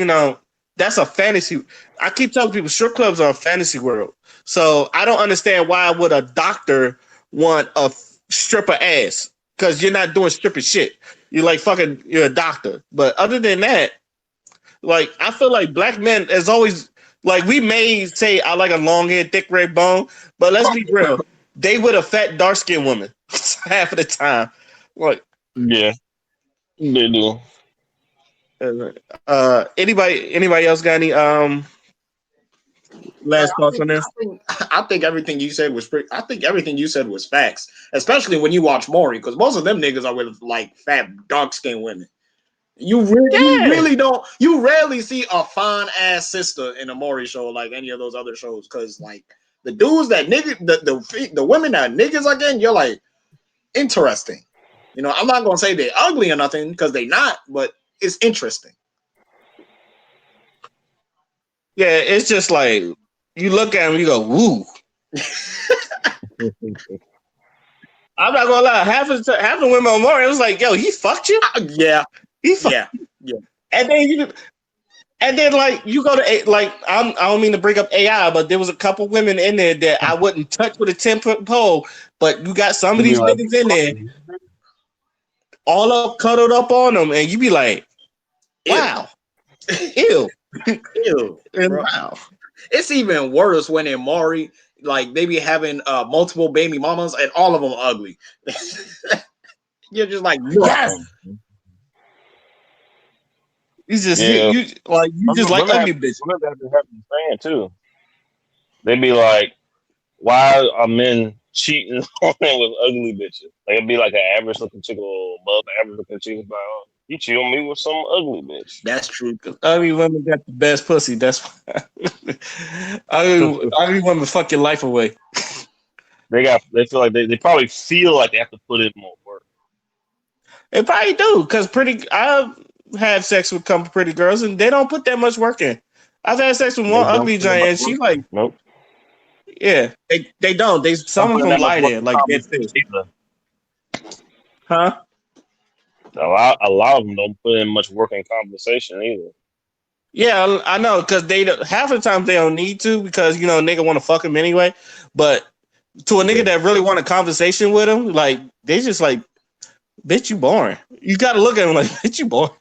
that's a fantasy. I keep telling people strip clubs are a fantasy world. So I don't understand why would a doctor want a stripper ass because you're not doing stripper shit. You're like fucking you're a doctor. But other than that, like I feel like black men as always like we may say I like a long head, thick red bone, but let's be real. they with a fat dark skinned woman half of the time. Like, Yeah, they do. Anybody else got any Man, last thoughts on this? I think everything you said was pretty. I think everything you said was facts, especially when you watch Maury, because most of them niggas are with like fat, dark skinned women. You Yeah, really don't. You rarely see a fine ass sister in a Maury show like any of those other shows, because like the dudes that nigga, the women that niggas are getting, you're like interesting. You know, I'm not gonna say they're ugly or nothing because they not, but it's interesting. yeah. It's just like you look at them, you go, "Woo." I'm not gonna lie. Half the women on Maury, it was like, "Yo, he fucked you." Yeah, He fucked. yeah, yeah. And then like you go to like I don't mean to bring up AI, but there was a couple women in there that I wouldn't touch with a 10-foot pole. But you got some of You be these like, niggas in there, all up cuddled up on them, and you be like, Ew, "Wow, ew, ew, and bro. wow." It's even worse when in Maury, like they be having multiple baby mamas and all of them ugly. You're just like, no. Yes, yeah. you just like ugly bitches. Women have to have the saying too. They be like, why are men cheating on men with ugly bitches? Like it'd be like an average looking chick or above average looking chick. It's like, oh, you cheat on me with some ugly bitch. That's true. Ugly women got the best pussy. That's why. Ugly women fuck your life away. They feel like they probably feel like they have to put in more work. They probably do because I've had sex with a couple pretty girls and they don't put that much work in. I've had sex with They one don't ugly put in giant much and she work. like, Nope. yeah, they don't. Some Don't of put in them that much lie work there in like dead conversation serious. either. Huh? A lot of them don't put in much work in conversation either. Yeah, I know because half the time they don't need to because nigga want to fuck him anyway. But to a nigga that really want a conversation with him, like they just like, bitch, you boring. You got to look at him like, bitch, you boring.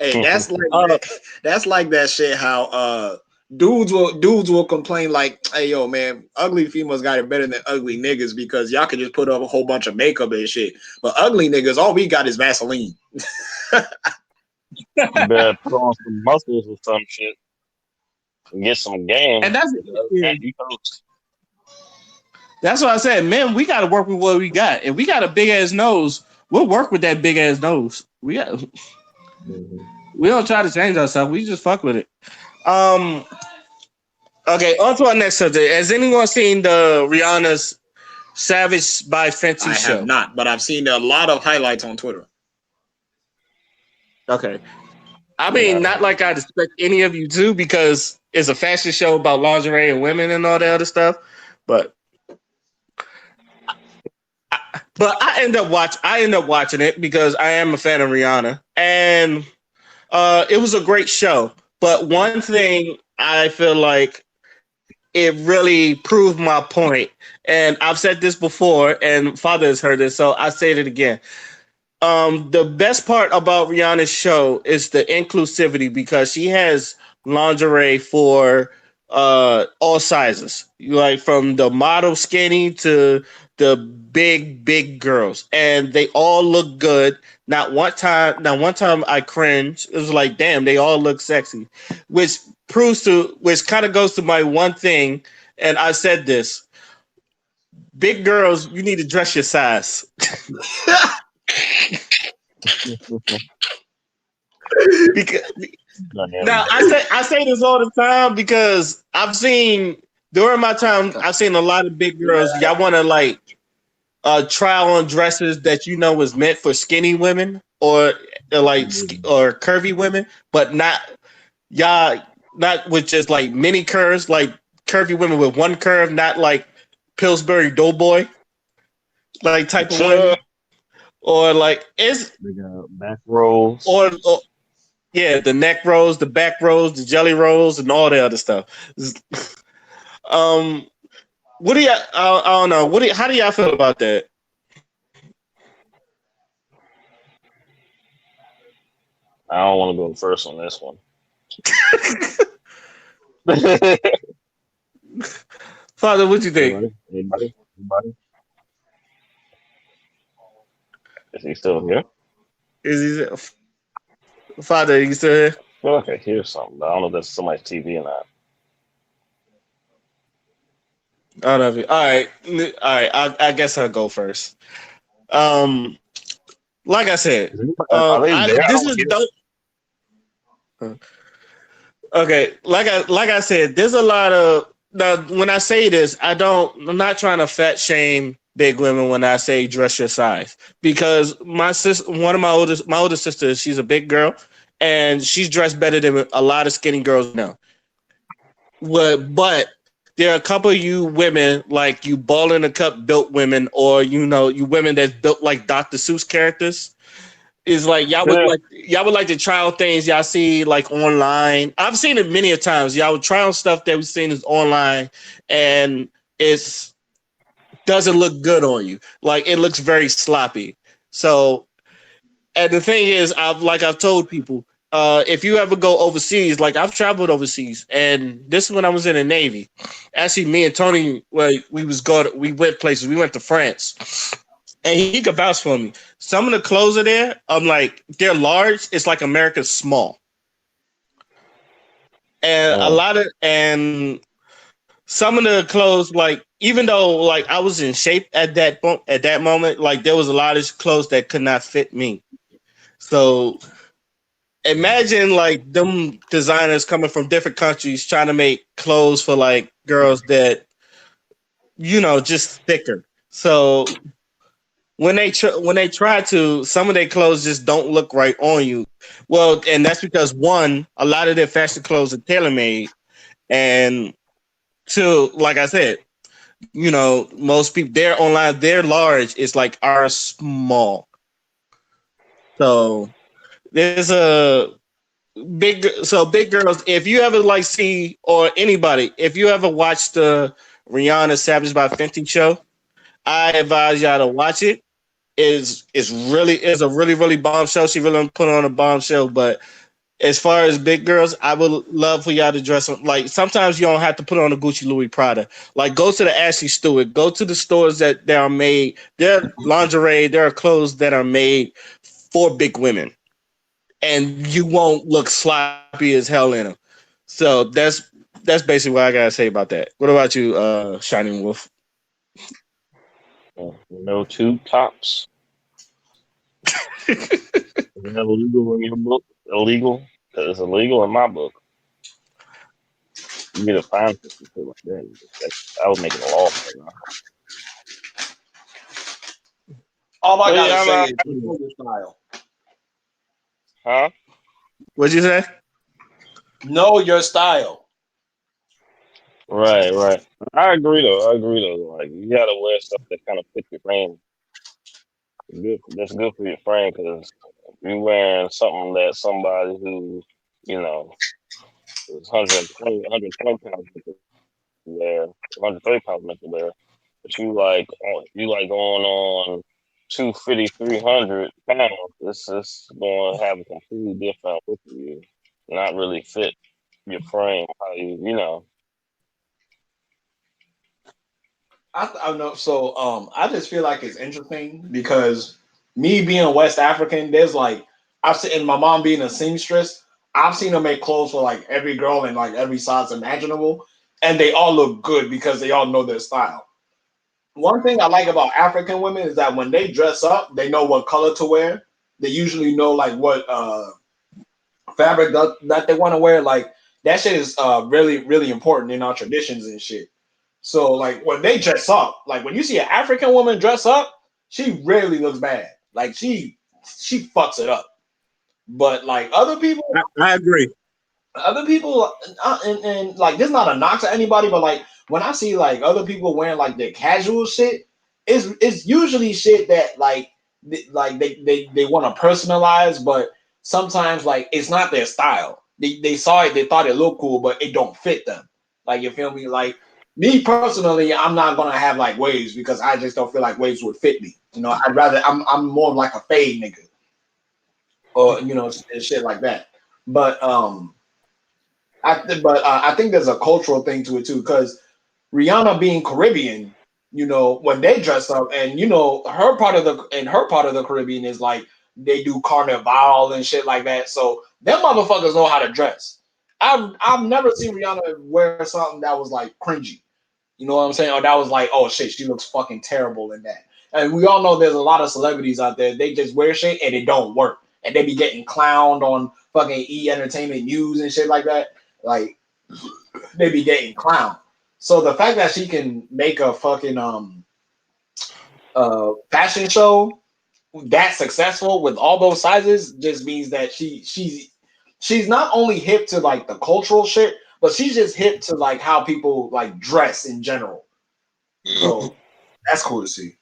Hey, that's like that, that's like that shit. How dudes will complain like, "Hey, yo, man, ugly females got it better than ugly niggas because y'all can just put up a whole bunch of makeup and shit. But ugly niggas, all we got is Vaseline." You better put on some muscles or some shit and get some game. And And you toast. that's what I said, man. We got to work with what we got. If we got a big ass nose, we'll work with that big ass nose. We don't try to change ourselves. We just fuck with it. Um. Okay. On to our next subject. Has anyone seen the Rihanna's Savage by Fenty I have show? not, but I've seen a lot of highlights on Twitter. Okay. I mean, not like I'd expect any of you to because it's a fashion show about lingerie and women and all that other stuff. But I end up watching it because I am a fan of Rihanna, and it was a great show. But one thing I feel like it really proved my point, and I've said this before, and Father has heard it, so I say it again. The best part about Rihanna's show is the inclusivity because she has lingerie for all sizes, like from the model skinny to the big girls, and they all look good. Not one time I cringed. It was like, damn, they all look sexy, which kind of goes to my one thing, and I said this: big girls, you need to dress your size. Because now I say this all the time because during my time I've seen a lot of big girls. Y'all want to like try on dresses that is meant for skinny women or or curvy women, but not with just like mini curves, like curvy women with one curve, not like Pillsbury Doughboy like type of women, or like back rolls. or yeah, the neck rolls, the back rolls, the jelly rolls, and all the other stuff. um, what do you? I don't know. How do y'all feel about that? I don't want to go first on this one. Father, what you think? Anybody? Buddy, is he still here? Is he father? You still here? I feel like I hear something, but I don't know if that's somebody's TV or not. I don't know. All right. I guess I'll go first. Um, like I said, Are they I there? I this don't is hear. don't. Okay, like I said, there's a lot of now. When I say this, I'm not trying to fat shame big women when I say dress your size because my sis, one of my older sisters, she's a big girl, and she's dressed better than a lot of skinny girls now. But there are a couple of you women like you ball in a cup built women, or you women that's built like Dr. Seuss characters is like Yeah. y'all would like to try out things y'all see like online. I've seen it many a times. Y'all would try on stuff that we've seen is online and it's doesn't look good on you. Like it looks very sloppy. So and the thing is, I've told people, if you ever go overseas, like I've traveled overseas, and this is when I was in the Navy. Actually, me and Tony, well, we went places. We went to France, and he could vouch for me. Some of the clothes are there. I'm like, they're large. It's like America's small, and a Mm. lot of and some of the clothes, like even though like I was in shape at that moment, like there was a lot of clothes that could not fit me. So imagine like them designers coming from different countries trying to make clothes for like girls that just thicker. So when they try to, some of their clothes just don't look right on you. Well, and that's because one, a lot of their fashion clothes are tailor made, and two, like I said, most people they're online, they're large. It's like our small. So there's a big girls. If you ever like see or anybody, if you ever watch the Rihanna Savage by Fenty show, I advise y'all to watch it. Is a really bomb show. She really put on a bomb show. But as far as big girls, I would love for y'all to dress them. Like sometimes you don't have to put on a Gucci, Louis, Prada. Like go to the Ashley Stewart. Go to the stores that are made. There are lingerie. There are clothes that are made for big women, and you won't look sloppy as hell in them. So that's basically what I gotta say about that. What about you, Shining Wolf? No tube tops. Is that illegal in your book? Illegal? 'Cause it's illegal in my book. You get a fine for some shit like that. I would make it a law right now. All I But gotta yeah, say is I'm know your style. huh? What'd you say? Know your style. Right. I agree though. Like you gotta wear stuff that kind of fits your frame. That's good for your frame because if you're wearing something that somebody who you know is 120 pounds to wear, 130 pounds meant to wear, but you like going on 250, 300 pounds. It's going to have a completely different look for you. Not really fit your frame. How you. I know. So I just feel like it's interesting because me being West African, there's like I've seen my mom being a seamstress. I've seen her make clothes for like every girl in like every size imaginable, and they all look good because they all know their style. One thing I like about African women is that when they dress up, they know what color to wear. They usually know like what fabric that they want to wear. Like that shit is really important in our traditions and shit. So like when they dress up, like when you see an African woman dress up, she rarely looks bad. Like she fucks it up. But like I agree. other people, and like this not a knock to anybody, but like when I see like other people wearing like their casual shit, it's usually shit that like they want to personalize, but sometimes like it's not their style. They saw it, they thought it looked cool, but it don't fit them. Like you feel me? Like me personally, I'm not gonna have like waves because I just don't feel like waves would fit me. You know, I'm more like a fade nigga or shit like that. But I think there's a cultural thing to it too, because Rihanna being Caribbean, when they dress up, and her part of the Caribbean is like they do carnival and shit like that. So them motherfuckers know how to dress. I've never seen Rihanna wear something that was like cringy. You know what I'm saying? Or that was like, oh shit, she looks fucking terrible in that. And we all know there's a lot of celebrities out there. They just wear shit and it don't work, and they be getting clowned on fucking Entertainment News and shit like that. Like they be getting clowned. So the fact that she can make a fucking fashion show that successful with all those sizes just means that she's not only hip to like the cultural shit, but she's just hip to like how people like dress in general. So that's cool to see.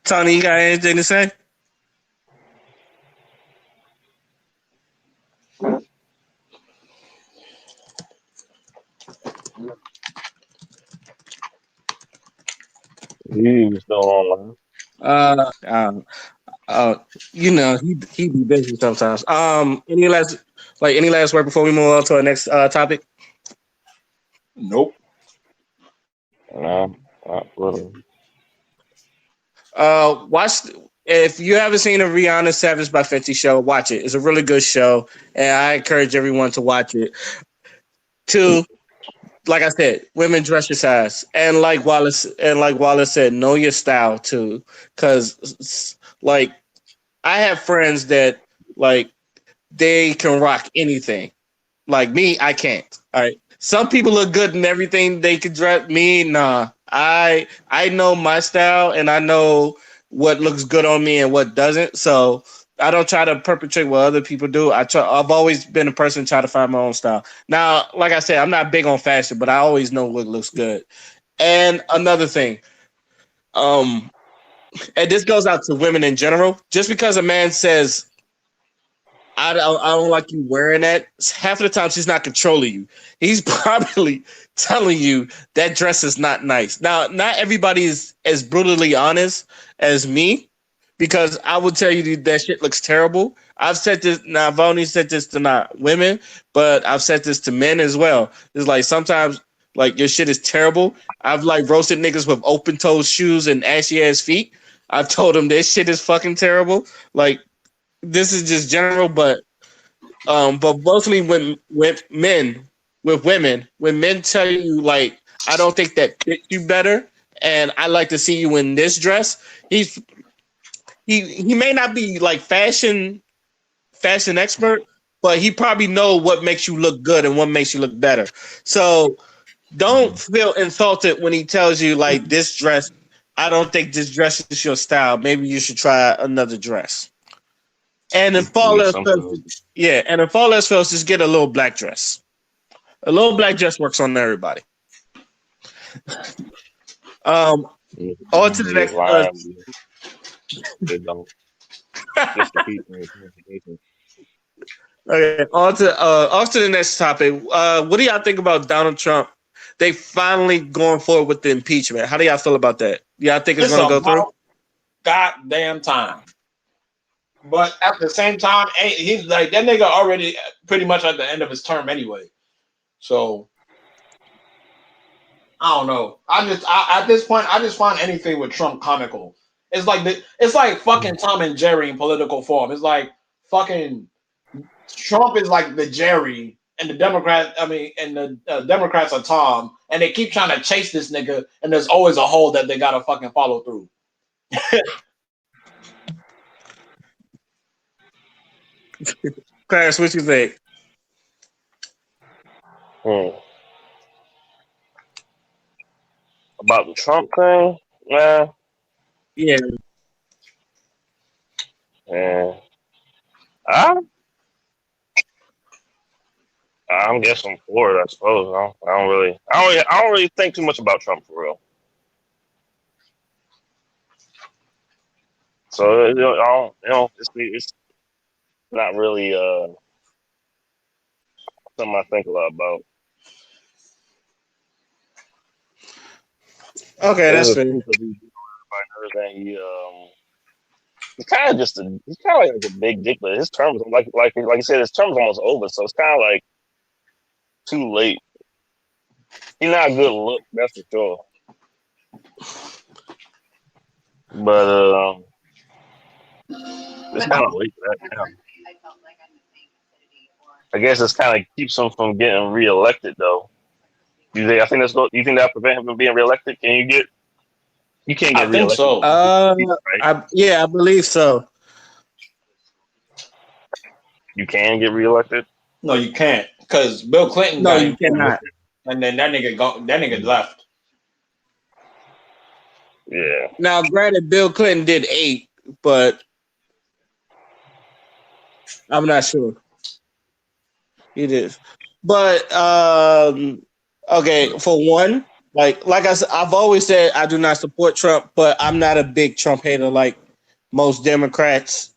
Tony, you got anything to say? He's still online. Uh, um, he be busy sometimes. Any last word before we move on to our next topic? Nope. No, not really. Watch if you haven't seen a Rihanna Savage by 50 show, watch it. It's a really good show, and I encourage everyone to watch it. Two, like I said, women dress your size, and like Wallace said, know your style too, because like I have friends that like they can rock anything. Like me, I can't. All right. Some people look good in everything they can dress. Me, nah. I know my style and I know what looks good on me and what doesn't. So I don't try to perpetrate what other people do. I've always been a person try to find my own style. Now, like I said, I'm not big on fashion, but I always know what looks good. And another thing, um, and this goes out to women in general. Just because a man says I don't like you wearing that. Half of the time, she's not controlling you. He's probably telling you that dress is not nice. Now, not everybody is as brutally honest as me, because I will tell you that shit looks terrible. I've said this. Now, I've only said this to not women, but I've said this to men as well. It's like sometimes, like your shit is terrible. I've like roasted niggas with open toe shoes and ashy ass feet. I've told them this shit is fucking terrible. Like this is just general, but mostly when with men with women, when men tell you like I don't think that fits you better, and I like to see you in this dress. He's he may not be like fashion expert, but he probably know what makes you look good and what makes you look better. So don't feel insulted when he tells you like this dress. I don't think this dress is your style. Maybe you should try another dress. And if all Yeah, else fails, something. yeah, and if all else fails, just get a little black dress. A little black dress works on everybody. Um, on to the Just next. lying. They don't. Just to keep information. Okay, on to the next topic. What do y'all think about Donald Trump? They finally going forward with the impeachment. How do y'all feel about that? Y'all think it's It's going to go through? about goddamn time. But at the same time, he's like that nigga already pretty much at the end of his term anyway. So I don't know. At this point, I just find anything with Trump comical. It's like fucking Tom and Jerry in political form. It's like fucking Trump is like the Jerry, and the Democrats are Tom, and they keep trying to chase this nigga, and there's always a hole that they gotta fucking follow through. Clarence, what you think? Hmm. About the Trump thing, man. Yeah, Yeah. I, I'm guessing for it. I suppose. I don't really think too much about Trump for real. So I don't, it's not really something I think a lot about. okay, It's that's just fair. because everything. He's kind of like a big dick, but his term is like you said, his term's almost over, so it's kind of like too late He's not a good look, that's for sure. But it's kind of late for that now. I guess it's kind of keeps him from getting reelected, though. I think you think that prevent him from being reelected? You can't I get think reelected, so. right? I believe so. You can get reelected. No, you can't, because Bill Clinton No, got you impeached, cannot. and then that nigga left. Yeah. Now, granted, Bill Clinton did 8, but I'm not sure. He did. But okay, for one, like I said, I've always said I do not support Trump, but I'm not a big Trump hater like most Democrats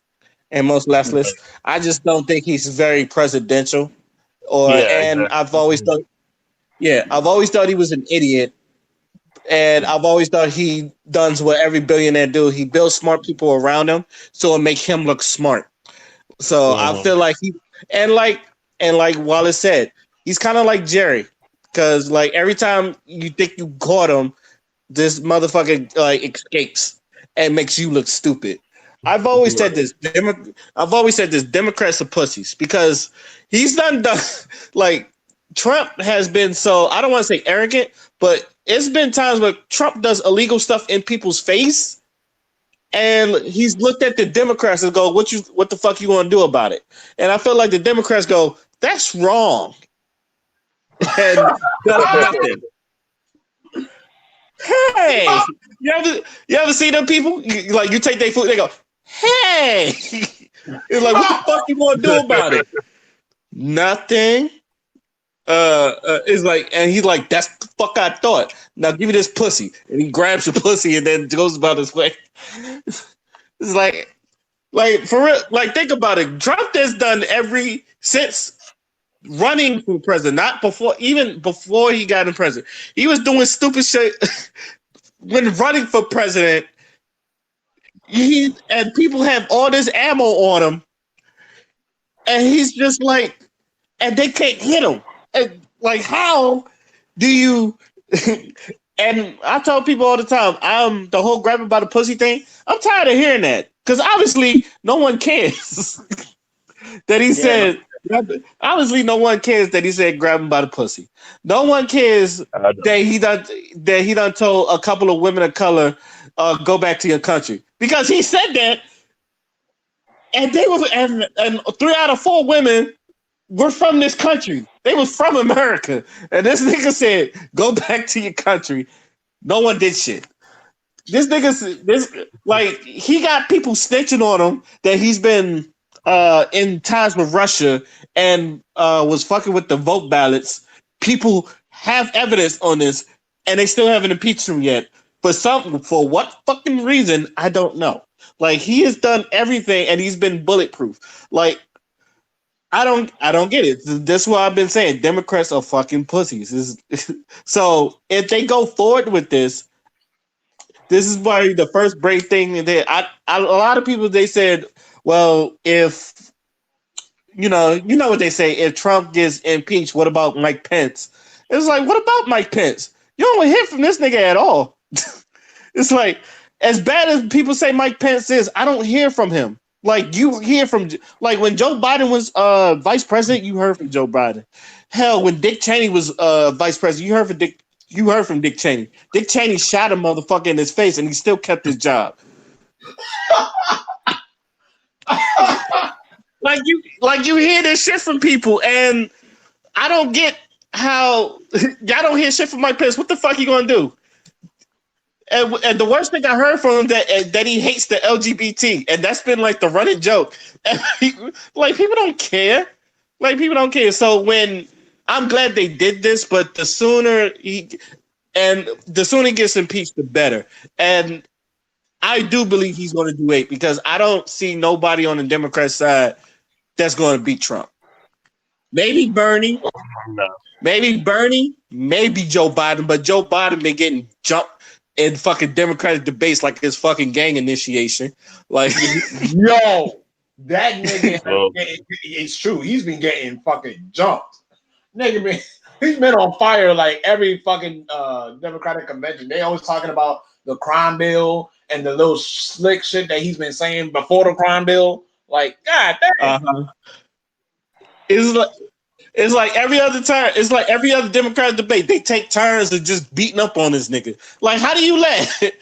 and most leftists. I just don't think he's very presidential. Yeah, And I've always exactly. thought, yeah, I've always thought he was an idiot, and I've always thought he does what every billionaire do. He builds smart people around him, so it makes him look smart. So I Mm-hmm. feel like and like Wallace said, he's kind of like Jerry, because like every time you think you caught him, this motherfucker like escapes and makes you look stupid. I've always said this. I've always said this. Democrats are pussies because he's done like Trump has been so. I don't want to say arrogant, but it's been times where Trump does illegal stuff in people's face, and he's looked at the Democrats and go, what the fuck you gonna do about it? And I feel like the Democrats go, that's wrong, and does nothing. Hey, you ever see them people? You take their food, they go, hey. It's like, what the fuck you gonna do about it? Nothing. It's like, and he's like, that's the fuck I thought. Now give me this pussy, and he grabs the pussy and then goes about his way. It's like for real, like think about it. Trump has done since running for president, not before, even before he got in president. He was doing stupid shit when running for president. And people have all this ammo on him, and he's just like, and they can't hit him. And like, how do you? And I tell people all the time, I'm the whole grabbing by the pussy thing. I'm tired of hearing that because obviously no one cares that he said. Obviously, no one cares that he said grab him by the pussy. No one cares that he done told a couple of women of color, go back to your country, because he said that, and they was and 3 out of 4 women were from this country. They was from America, and this nigga said go back to your country. No one did shit. This he got people snitching on him that he's been in ties with Russia and was fucking with the vote ballots. People have evidence on this, and they still haven't impeached him yet. For what fucking reason, I don't know. Like, he has done everything, and he's been bulletproof. Like, I don't get it. That's what I've been saying. Democrats are fucking pussies. So if they go forward with this is probably the first brave thing. A lot of people, they said, well, if you know what they say, if Trump gets impeached, what about Mike Pence? It's like, what about Mike Pence? You don't hear from this nigga at all. It's like, as bad as people say Mike Pence is, I don't hear from him. Like, you hear from, like, when Joe Biden was vice president, you heard from Joe Biden. Hell, when Dick Cheney was vice president, you heard from Dick Cheney. Dick Cheney shot a motherfucker in his face, and he still kept his job. Like you hear this shit from people, and I don't get how y'all don't hear shit from Mike Pence. What the fuck you gonna do? And the worst thing I heard from him that he hates the LGBT, and that's been like the running joke. Like, people don't care. Like, people don't care. So when I'm glad they did this, but the sooner he gets impeached, the better. And I do believe he's going to do 8, because I don't see nobody on the Democrat side that's going to beat Trump. Maybe Bernie. No. Maybe Bernie. Maybe Joe Biden. But Joe Biden been getting jumped in fucking Democratic debates like his fucking gang initiation. Like, Yo, that nigga, it's true. He's been getting fucking jumped. Nigga been he's been on fire like every fucking Democratic convention. They always talking about the crime bill and the little slick shit that he's been saying before the crime bill. Like, god damn. Uh-huh. It's like it's like every other turn. It's like every other Democratic debate. They take turns of just beating up on this nigga. Like, how do you let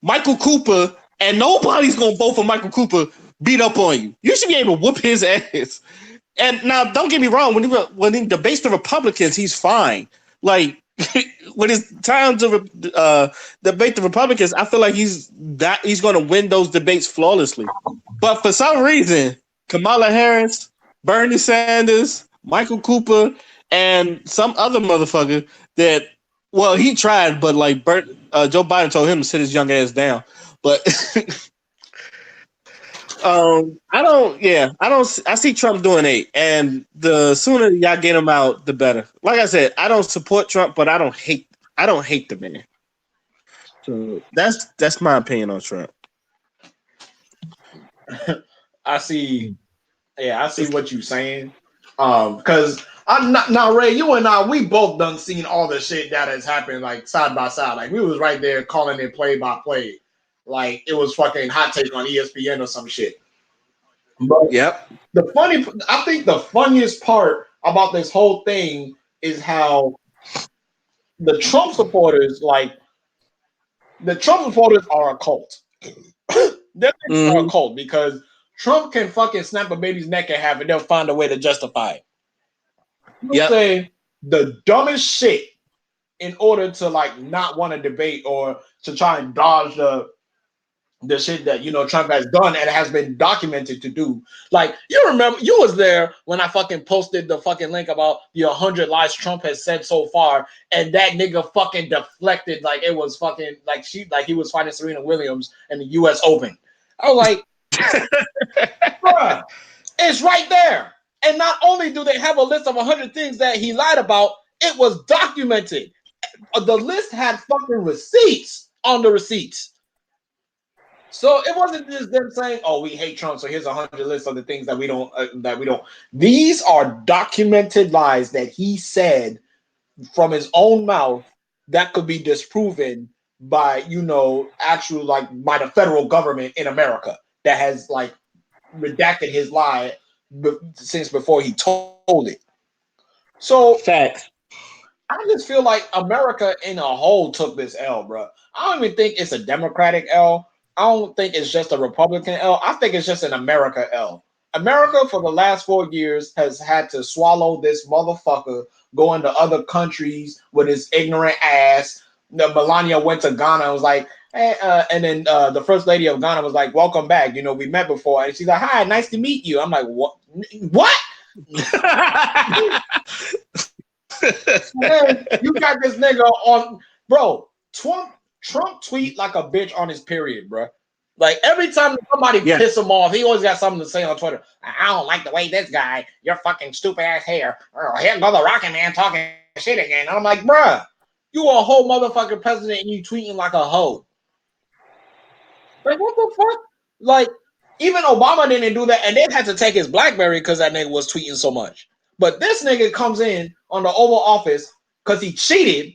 Michael Cooper and nobody's gonna vote for Michael Cooper beat up on you? You should be able to whoop his ass. And now, don't get me wrong. When he debates the Republicans, he's fine. Like when it's time to debate the Republicans, I feel like he's going to win those debates flawlessly. But for some reason, Kamala Harris, Bernie Sanders, Michael Cooper, and some other motherfucker that, well, he tried, but like Joe Biden told him to sit his young ass down. But I see Trump doing 8, and the sooner y'all get him out, the better. Like I said, I don't support Trump, but I don't hate the man. So that's my opinion on Trump. I see what you're saying. Because I'm not now, Ray, you and I, we both done seen all the shit that has happened like side by side. Like we was right there calling it play by play. Like it was fucking hot take on ESPN or some shit. But Yep. I think the funniest part about this whole thing is how the Trump supporters, are a cult. They're a cult because Trump can fucking snap a baby's neck in half and they'll find a way to justify it. Yep. Say the dumbest shit in order to like not want to debate or to try and dodge the shit that Trump has done and has been documented to do. Like you remember, you was there when I fucking posted the fucking link about the 100 lies Trump has said so far, and that nigga fucking deflected like it was fucking like he was fighting Serena Williams in the U.S. Open. I was like, bruh, it's right there. And not only do they have a list of 100 things that he lied about, it was documented. The list had fucking receipts on the receipts. So it wasn't just them saying, "Oh, we hate Trump, so here's 100 lists of the things that we don't." These are documented lies that he said from his own mouth that could be disproven by actual like by the federal government in America that has like redacted his lie since before he told it. So facts. I just feel like America in a whole took this L, bro. I don't even think it's a Democratic L. I don't think it's just a Republican L. I think it's just an America L. America for the last 4 years has had to swallow this motherfucker going to other countries with his ignorant ass. Melania went to Ghana and was like, hey, and then the first lady of Ghana was like, welcome back. We met before. And she's like, hi, nice to meet you. I'm like, what? What? Man, you got this nigga on, bro. Trump tweet like a bitch on his period, bro. Like every time somebody piss him off, he always got something to say on Twitter. I don't like the way this guy, your fucking stupid ass hair. Oh, here go the Rocket Man talking shit again. And I'm like, bruh, you a whole motherfucking president and you tweeting like a hoe. Like what the fuck? Like even Obama didn't do that, and they had to take his BlackBerry because that nigga was tweeting so much. But this nigga comes in on the Oval Office because he cheated.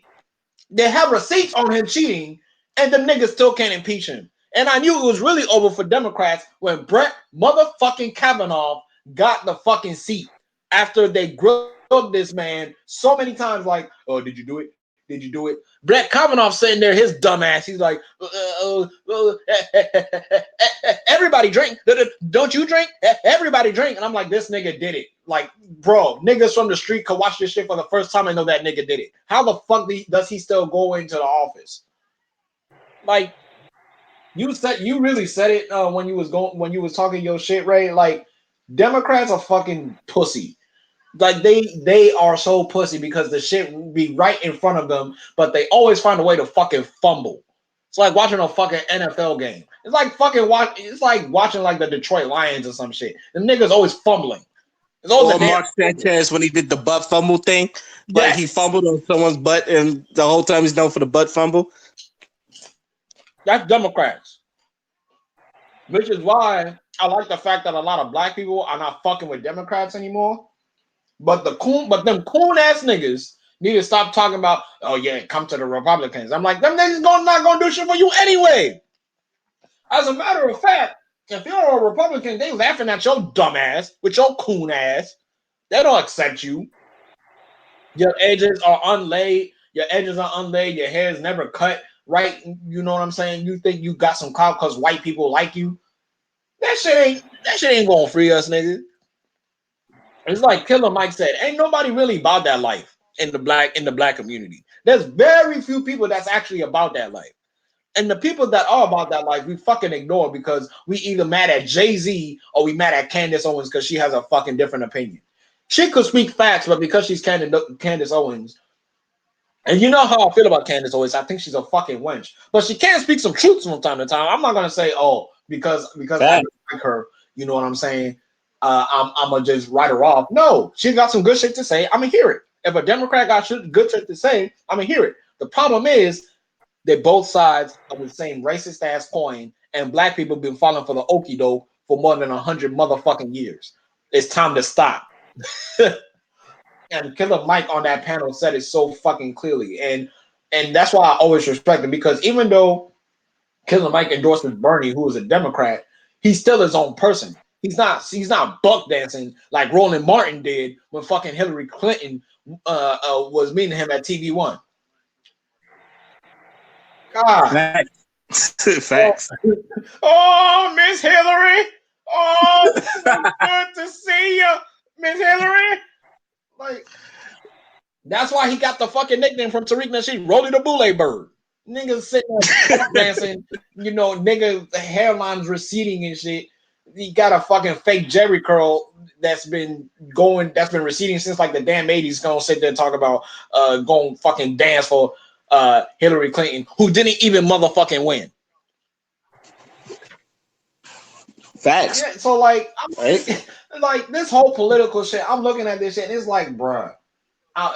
They have receipts on him cheating, and the niggas still can't impeach him. And I knew it was really over for Democrats when Brett motherfucking Kavanaugh got the fucking seat after they grilled this man so many times. Like, oh, did you do it? Did you do it? Brett Kavanaugh sitting there, his dumb ass. He's like, everybody drink. Don't you drink? Everybody drink. And I'm like, this nigga did it. Like, bro, niggas from the street could watch this shit for the first time and know that nigga did it. How the fuck does he still go into the office? Like, you really said it when you was talking your shit, Ray. Like, Democrats are fucking pussy. Like they are so pussy because the shit will be right in front of them, but they always find a way to fucking fumble. It's like watching a fucking NFL game. It's like watching like the Detroit Lions or some shit. The niggas always fumbling. Or Mark Sanchez when he did the butt fumble thing. Like he fumbled on someone's butt and the whole time he's known for the butt fumble. That's Democrats. Which is why I like the fact that a lot of black people are not fucking with Democrats anymore. But them coon ass niggas, Need to stop talking about, oh yeah, come to the Republicans. I'm like, them niggas not gonna do shit for you anyway. As a matter of fact, if you're a Republican, they laughing at your dumb ass with your coon ass. They don't accept you. Your edges are unlaid. Your edges are unlaid. Your hair is never cut right. You know what I'm saying? You think you got some clout because white people like you? That shit ain't gonna free us, nigga. It's like Killer Mike said, ain't nobody really about that life in the black community. There's very few people that's actually about that life. And the people that are about that life, we fucking ignore because we either mad at Jay-Z or we mad at Candace Owens because she has a fucking different opinion. She could speak facts, but because she's Candace Owens, and you know how I feel about Candace Owens, I think she's a fucking wench. But she can speak some truths from time to time. I'm not gonna say, oh, because I like her, you know what I'm saying? I'm gonna just write her off. No, she got some good shit to say. I'm gonna hear it. If a Democrat got good shit to say, I'm gonna hear it. The problem is they're both sides of the same racist ass coin, and black people been falling for the okie doke for more than 100 motherfucking years. It's time to stop. And Killer Mike on that panel said it so fucking clearly, and that's why I always respect him, because even though Killer Mike endorses Bernie, who is a Democrat, he's still his own person. He's not buck dancing like Roland Martin did when fucking Hillary Clinton was meeting him at TV1. God. Facts. Oh, Miss Hillary. Oh, good to see you, Miss Hillary. Like, that's why he got the fucking nickname from Tariq Nasheed, Rolly the Boule Bird. Niggas sitting there dancing, nigga hairline's receding and shit. He got a fucking fake Jerry curl that's been receding since like the damn 80s. Gonna sit there and talk about going fucking dance for Hillary Clinton, who didn't even motherfucking win. Facts. Yeah, so like, like this whole political shit, I'm looking at this shit and it's like, bruh.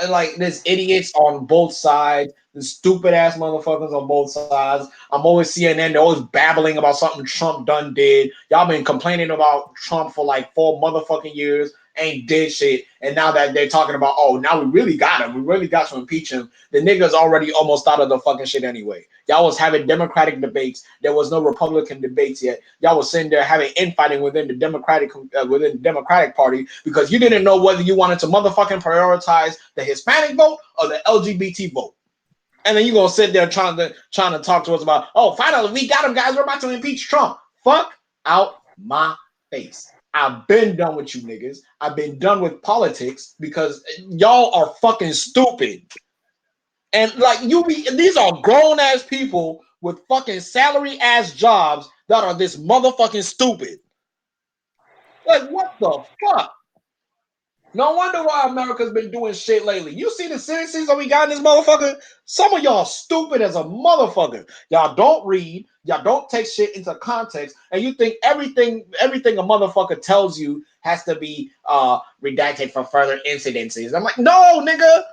Like there's idiots on both sides, the stupid ass motherfuckers on both sides. I'm always CNN, they're always babbling about something Trump done did. Y'all been complaining about Trump for like 4 motherfucking years, ain't did shit. And now that they're talking about, oh, now we really got him, we really got to impeach him. The nigga's already almost out of the fucking shit anyway. Y'all was having Democratic debates. There was no Republican debates yet. Y'all was sitting there having infighting within the Democratic Party because you didn't know whether you wanted to motherfucking prioritize the Hispanic vote or the LGBT vote. And then you gonna sit there trying to talk to us about, oh, finally we got him, guys. We're about to impeach Trump. Fuck out my face. I've been done with you niggas. I've been done with politics because y'all are fucking stupid. And like these are grown ass people with fucking salary ass jobs that are this motherfucking stupid. Like, what the fuck? No wonder why America's been doing shit lately. You see the sentences that we got in this motherfucker? Some of y'all stupid as a motherfucker. Y'all don't read. Y'all don't take shit into context. And you think everything a motherfucker tells you has to be redacted for further incidences. I'm like, no, nigga.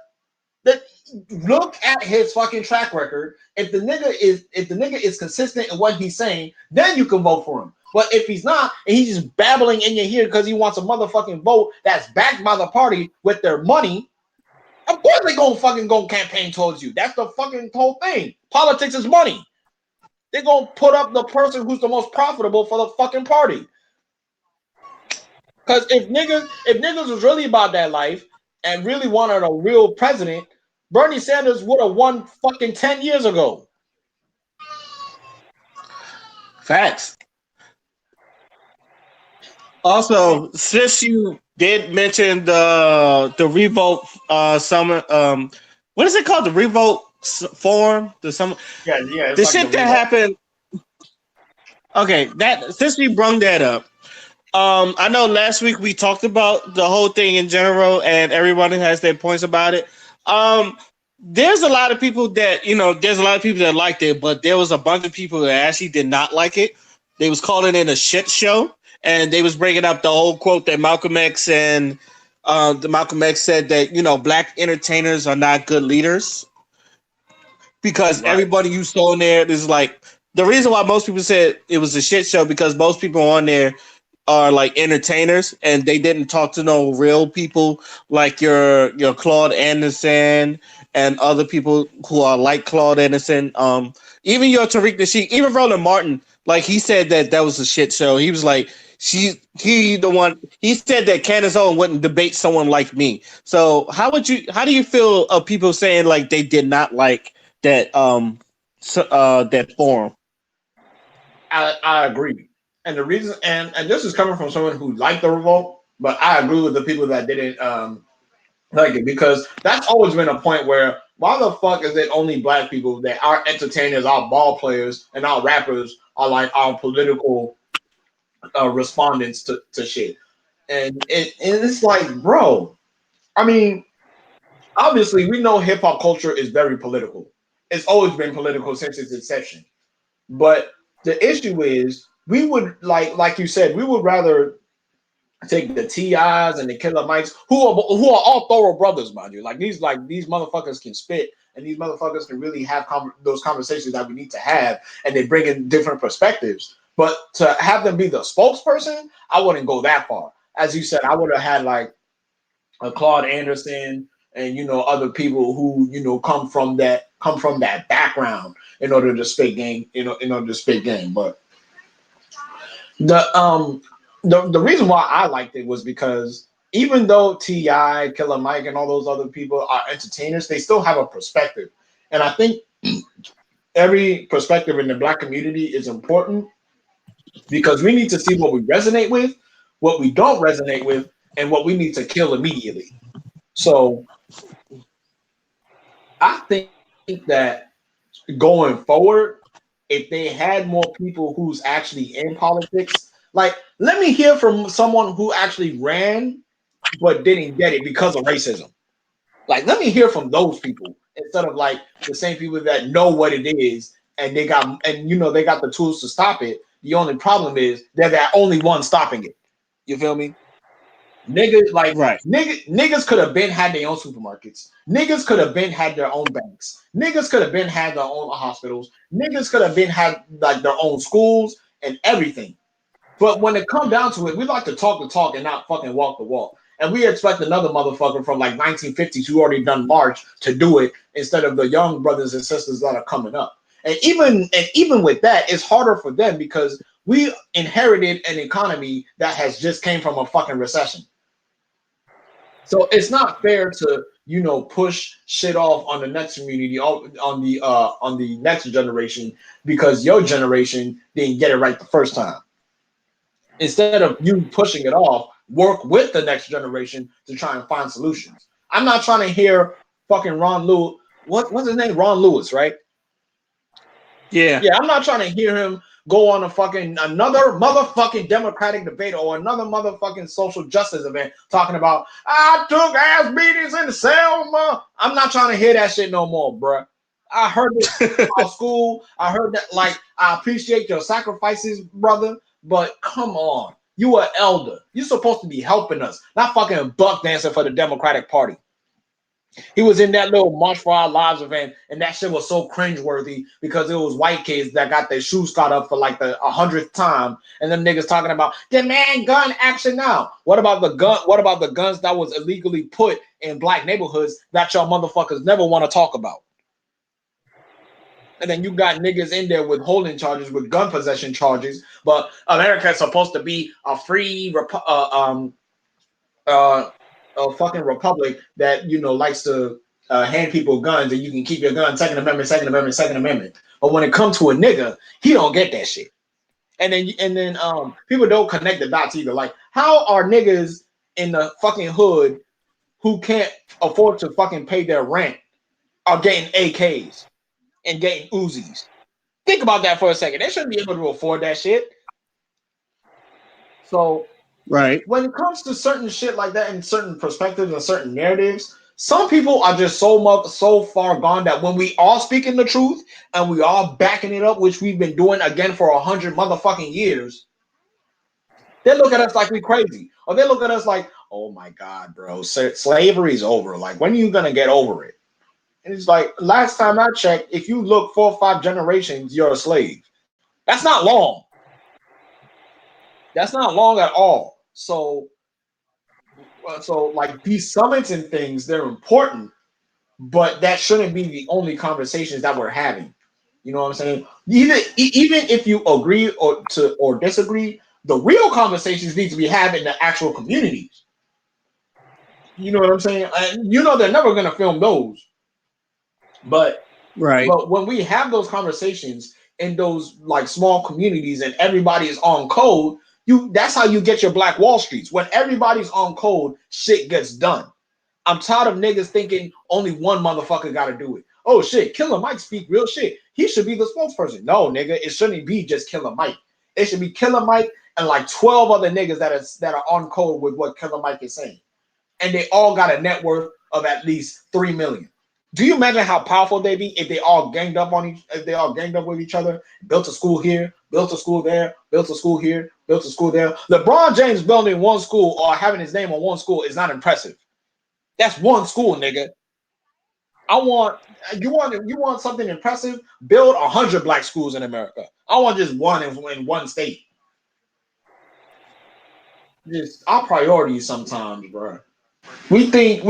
Look at his fucking track record. If the nigga is consistent in what he's saying, then you can vote for him. But if he's not, and he's just babbling in your ear because he wants a motherfucking vote that's backed by the party with their money, of course they gonna campaign towards you. That's the fucking whole thing. Politics is money. They're gonna put up the person who's the most profitable for the fucking party. Because if niggas was really about that life and really wanted a real president, Bernie Sanders would have won fucking 10 years ago. Facts. Also, since you did mention the revolt summer, what is it called? The revolt forum? The summer? Yeah. The shit that happened. Okay, that since we brung that up, I know last week we talked about the whole thing in general, and everyone has their points about it. There's a lot of people that liked it, but there was a bunch of people that actually did not like it. They was calling it a shit show, and they was bringing up the old quote that Malcolm X said that black entertainers are not good leaders because everybody you saw in there is like the reason why most people said it was a shit show because most people on there are like entertainers, and they didn't talk to no real people like your Claude Anderson and other people who are like Claude Anderson. Even your Tariq Nasheed, even Roland Martin, like he said that was a shit show. He was like, he the one. He said that Candace Owens wouldn't debate someone like me. So how do you feel of people saying like they did not like that that forum? I agree. And the reason, and this is coming from someone who liked the revolt, but I agree with the people that didn't like it, because that's always been a point where why the fuck is it only black people that our entertainers, our ball players, and our rappers are like our political respondents to shit? And it's like, bro, I mean, obviously we know hip hop culture is very political. It's always been political since its inception. But the issue is, we would like you said, we would rather take the TIs and the Killer Mikes, who are all thorough brothers, mind you. These motherfuckers can spit, and these motherfuckers can really have those conversations that we need to have, and they bring in different perspectives. But to have them be the spokesperson, I wouldn't go that far. As you said, I would have had like a Claude Anderson and other people who come from that background in order to spit game, in order to spit game. But the the reason why I liked it was because even though Ti, Killer Mike, and all those other people are entertainers, they still have a perspective, and I think every perspective in the black community is important because we need to see what we resonate with, what we don't resonate with, and what we need to kill immediately. So I think that going forward, if they had more people who's actually in politics, like let me hear from someone who actually ran but didn't get it because of racism. Like let me hear from those people instead of like the same people that know what it is and they got the tools to stop it. The only problem is they're the only one stopping it. You feel me? Right. Niggas could have been had their own supermarkets. Niggas could have been had their own banks. Niggas could have been had their own hospitals. Niggas could have been had like their own schools and everything. But when it come down to it, we like to talk the talk and not fucking walk the walk. And we expect another motherfucker from like 1950s who already done March to do it instead of the young brothers and sisters that are coming up. And even with that, it's harder for them because we inherited an economy that has just came from a fucking recession. So it's not fair to push shit off on the next community, on the next generation because your generation didn't get it right the first time. Instead of you pushing it off, work with the next generation to try and find solutions. I'm not trying to hear fucking Ron Lewis. What's his name? Ron Lewis, right? Yeah. Yeah, I'm not trying to hear him go on another motherfucking Democratic debate or another motherfucking social justice event talking about I took ass beatings in the Selma. I'm not trying to hear that shit no more, bruh. I heard it in school. I heard that. Like, I appreciate your sacrifices, brother, but come on, you are elder. You're supposed to be helping us, not fucking buck dancing for the Democratic Party. He was in that little March for Our Lives event, and that shit was so cringeworthy because it was white kids that got their shoes caught up for like the 100th time, and them niggas talking about demand gun action now. What about the gun? What about the guns that was illegally put in black neighborhoods that y'all motherfuckers never want to talk about? And then you got niggas in there with holding charges, with gun possession charges, but America is supposed to be a free a fucking republic that likes to hand people guns and you can keep your gun. Second Amendment, Second Amendment, Second Amendment. But when it comes to a nigga, he don't get that shit. And then people don't connect the dots either. Like, how are niggas in the fucking hood who can't afford to fucking pay their rent are getting AKs and getting Uzis? Think about that for a second. They shouldn't be able to afford that shit. So Right. when it comes to certain shit like that and certain perspectives and certain narratives, some people are just so far gone that when we are speaking the truth and we are backing it up, which we've been doing again for 100 motherfucking years, they look at us like we crazy, or they look at us like, "Oh my god, bro, slavery's over. Like, when are you gonna get over it?" And it's like, last time I checked, if you look 4 or 5 generations, you're a slave. That's not long. That's not long at all. So like these summits and things, they're important, but that shouldn't be the only conversations that we're having. You know what I'm saying? Even if you agree or disagree, the real conversations need to be had in the actual communities. You know what I'm saying? And you know they're never gonna film those, but Right. when we have those conversations in those like small communities and everybody is on code, that's how you get your Black Wall Streets. When everybody's on code, shit gets done. I'm tired of niggas thinking only one motherfucker got to do it. Oh shit, Killer Mike speak real shit. He should be the spokesperson. No, nigga, it shouldn't be just Killer Mike. It should be Killer Mike and like 12 other niggas that are on code with what Killer Mike is saying, and they all got a net worth of at least 3 million. Do you imagine how powerful they'd be if they all ganged up with each other, built a school here, built a school there, built a school here, built a school there? LeBron James building one school or having his name on one school is not impressive. That's one school, nigga. I want you want something impressive? Build 100 black schools in America. I want just one in one state. Just our priorities sometimes, bro. We think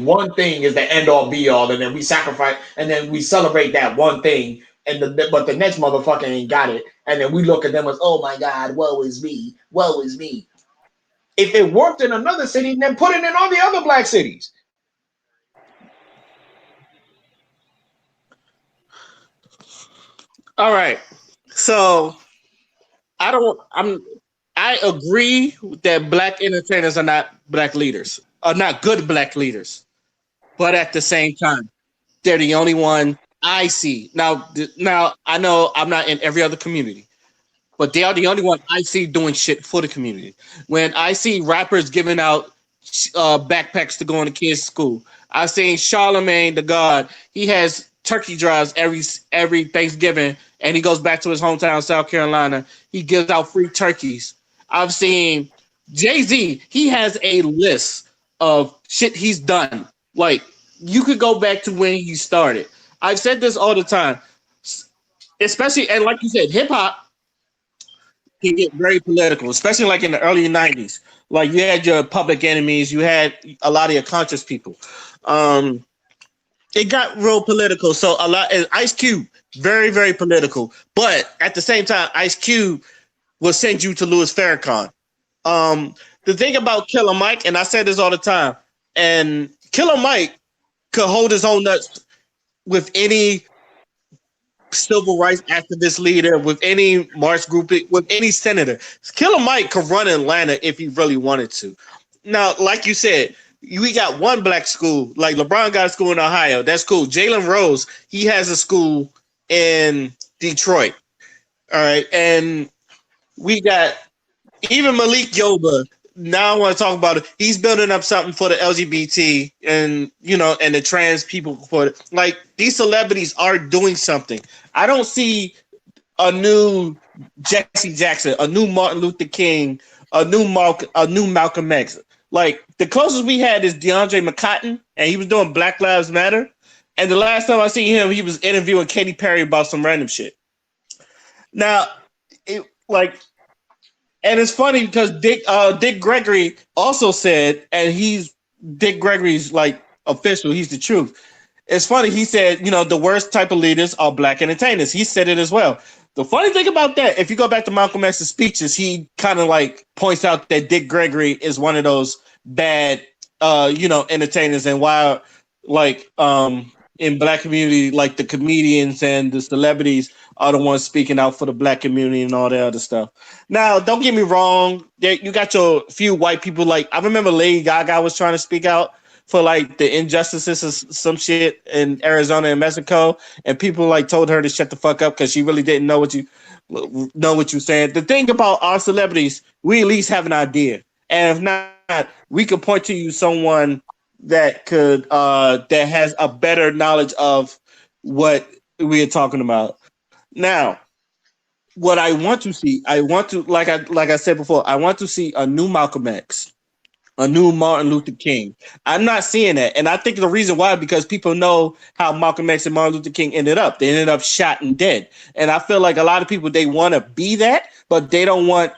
one thing is the end all be all, and then we sacrifice, and then we celebrate that one thing, but the next motherfucker ain't got it, and then we look at them as, oh my god, woe is me, woe is me. If it worked in another city, then put it in all the other black cities. All right. So I don't. I agree that black entertainers are not black leaders, are not good black leaders. But at the same time, they're the only one I see. Now I know I'm not in every other community, but they are the only one I see doing shit for the community. When I see rappers giving out backpacks to go into kids' school, I've seen Charlemagne the God. He has turkey drives every Thanksgiving, and he goes back to his hometown, South Carolina. He gives out free turkeys. I've seen Jay-Z. He has a list of shit he's done. Like, you could go back to when he started. I've said this all the time, especially, and like you said, hip hop can get very political, especially like in the early '90s. Like, you had your public enemies, you had a lot of your conscious people. Um, it got real political. So a lot, and Ice Cube, very very political. But at the same time, Ice Cube will send you to Louis Farrakhan. The thing about Killer Mike, and I say this all the time, and Killer Mike could hold his own nuts with any civil rights activist leader, with any march group, with any senator. Killer Mike could run Atlanta if he really wanted to. Now, like you said, we got one black school. Like, LeBron got a school in Ohio. That's cool. Jalen Rose, he has a school in Detroit. All right. And we got even Malik Yoba. Now I want to talk about it. He's building up something for the LGBT and, and the trans people. Like, these celebrities are doing something. I don't see a new Jesse Jackson, a new Martin Luther King, a new Malcolm X. Like, the closest we had is DeAndre McCotton, and he was doing Black Lives Matter. And the last time I seen him, he was interviewing Katy Perry about some random shit. Now, and it's funny because Dick Gregory also said, and Dick Gregory's like official, he's the truth. It's funny, he said, the worst type of leaders are black entertainers. He said it as well. The funny thing about that, if you go back to Malcolm X's speeches, he kind of like points out that Dick Gregory is one of those bad, entertainers, and why, like, in black community, like the comedians and the celebrities are the ones speaking out for the black community and all that other stuff. Now, don't get me wrong. You got your few white people. Like, I remember Lady Gaga was trying to speak out for like the injustices of some shit in Arizona and Mexico, and people like told her to shut the fuck up because she really didn't know what you said. The thing about our celebrities, we at least have an idea, and if not, we could point to you someone that could that has a better knowledge of what we are talking about. Now, what I want to see, like I said before, I want to see a new Malcolm X, a new Martin Luther King. I'm not seeing that, and I think the reason why, because people know how Malcolm X and Martin Luther King ended up. They ended up shot and dead, and I feel like a lot of people, they want to be that, but they don't want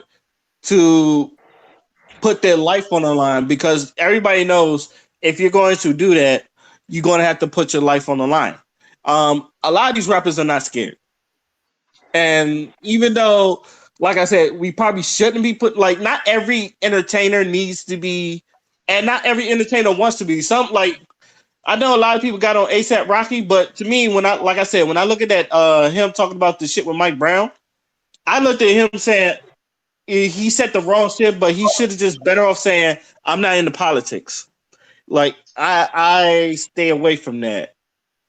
to put their life on the line because everybody knows if you're going to do that, you're going to have to put your life on the line. A lot of these rappers are not scared. And even though, like I said, we probably shouldn't be put like not every entertainer needs to be, and not every entertainer wants to be. Some like I know a lot of people got on ASAP Rocky, but to me, when I like I said, when I look at that him talking about the shit with Mike Brown, I looked at him saying he said the wrong shit, but he should have just better off saying I'm not into politics. Like I stay away from that.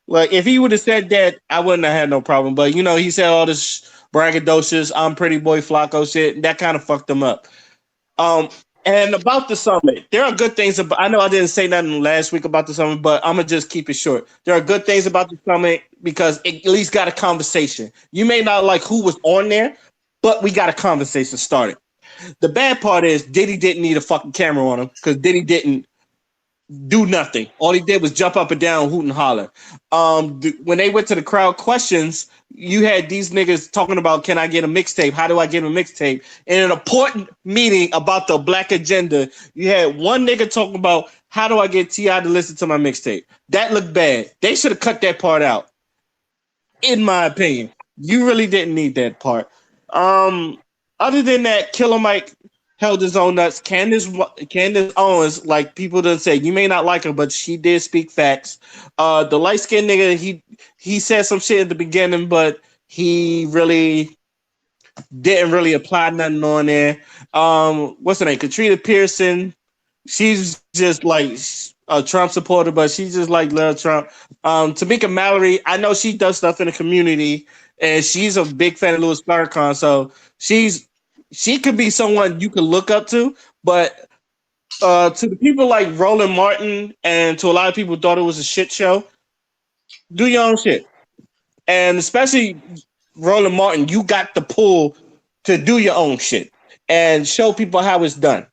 Like if he would have said that, I wouldn't have had no problem. But you know, he said all this braggadocious, I'm pretty boy Flacco shit, and that kind of fucked him up. Um, and about the summit, there are good things about. I know I didn't say nothing last week about the summit, but I'm gonna just keep it short. There are good things about the summit because it at least got a conversation. You may not like who was on there, but we got a conversation started. The bad part is Diddy didn't need a fucking camera on him because Diddy didn't do nothing. All he did was jump up and down, hoot and holler. When they went to the crowd questions, you had these niggas talking about, can I get a mixtape? How do I get a mixtape? In an important meeting about the black agenda, you had one nigga talking about, how do I get T.I. to listen to my mixtape? That looked bad. They should have cut that part out, in my opinion. You really didn't need that part. Other than that, Killer Mike held his own nuts. Candace Owens, like people done say, you may not like her, but she did speak facts. The light skinned nigga, he said some shit at the beginning, but he really didn't really apply nothing on there. What's her name? Katrina Pearson. She's just like a Trump supporter, but she just like love Trump. Tamika Mallory, I know she does stuff in the community, and she's a big fan of Louis Farrakhan, so she could be someone you could look up to. But to the people like Roland Martin and to a lot of people who thought it was a shit show, do your own shit. And especially Roland Martin, you got the pull to do your own shit and show people how it's done.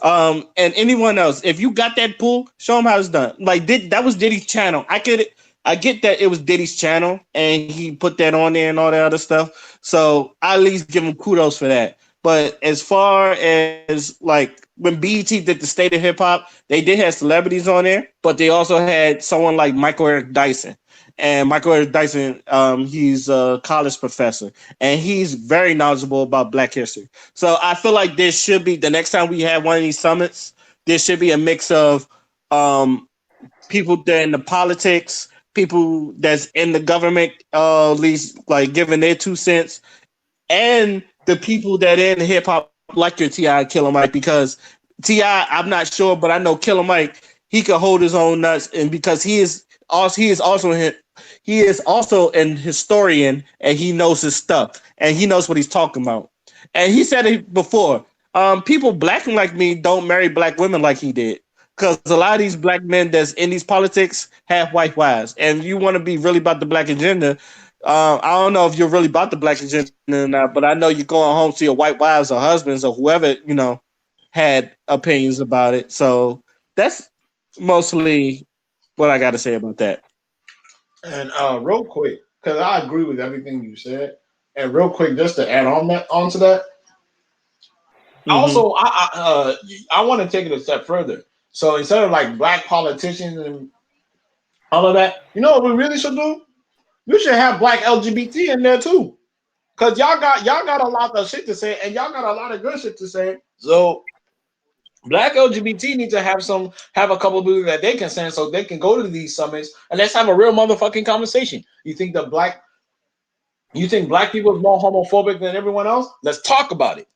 And anyone else, if you got that pull, show them how it's done. Like that was Diddy's channel. I get that it was Diddy's channel and he put that on there and all that other stuff. So I at least give him kudos for that. But as far as like when BET did the State of Hip Hop, they did have celebrities on there, but they also had someone like Michael Eric Dyson. And Michael Eric Dyson, he's a college professor, and he's very knowledgeable about Black history. So I feel like there should be the next time we have one of these summits, there should be a mix of people that are in the politics, people that's in the government, at least like giving their 2 cents, and the people that are in hip hop, like your T.I. Killer Mike, because T.I., I'm not sure, but I know Killer Mike, he could hold his own nuts, and because he is also an historian, and he knows his stuff, and he knows what he's talking about. And he said it before. People black like me don't marry black women like he did, because a lot of these black men that's in these politics have white wives, and you want to be really about the black agenda. I don't know if you're really about the black agenda or not, but I know you're going home to your white wives or husbands or whoever had opinions about it. So that's mostly what I got to say about that. And real quick, because I agree with everything you said, and real quick, just to add onto that, also I want to take it a step further. So instead of like black politicians and all of that, you know what we really should do? We should have black LGBT in there too, because y'all got a lot of shit to say, and y'all got a lot of good shit to say. So black LGBT need to have a couple of people that they can send so they can go to these summits and let's have a real motherfucking conversation. You think black people is more homophobic than everyone else? Let's talk about it.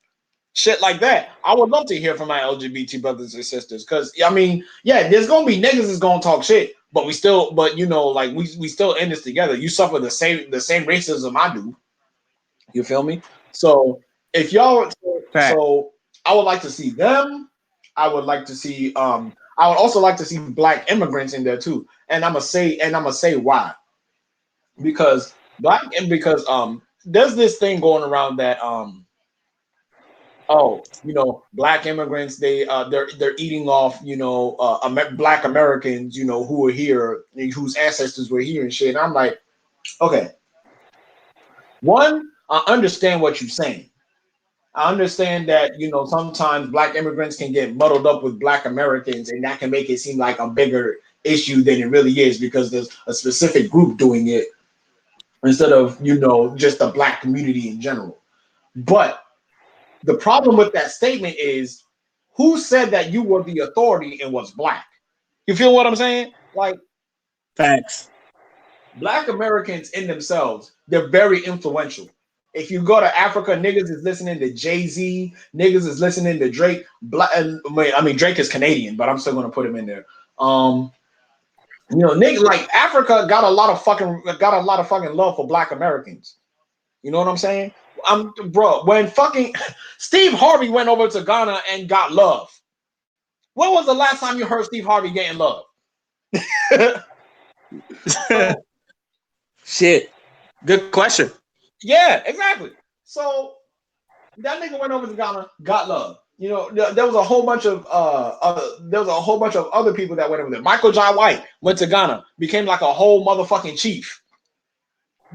Shit like that. I would love to hear from my LGBT brothers and sisters, because I mean, yeah, there's gonna be niggas that's gonna talk shit, but we still in this together. You suffer the same racism I do. You feel me? So if y'all, so I would like to see them. I would like to see I would also like to see black immigrants in there too. And I'm gonna say why. Because there's this thing going around that black immigrants, they're eating off black Americans, who are here, whose ancestors were here and shit. And I'm like, okay, one, I understand what you're saying. I understand that sometimes black immigrants can get muddled up with black Americans, and that can make it seem like a bigger issue than it really is because there's a specific group doing it instead of just the black community in general. But the problem with that statement is, who said that you were the authority and was black? You feel what I'm saying? Like, Facts. black Americans in themselves, they're very influential. If you go to Africa, niggas is listening to Jay-Z, niggas is listening to Drake. I mean, Drake is Canadian, but I'm still gonna put him in there. Niggas like Africa got a lot of fucking love for black Americans. You know what I'm saying? Bro, when fucking Steve Harvey went over to Ghana and got love. When was the last time you heard Steve Harvey getting love? So, Shit. Good question. yeah, exactly. So that nigga went over to Ghana, got love. There was a whole bunch of other people that went over there. Michael Jai White went to Ghana, became like a whole motherfucking chief.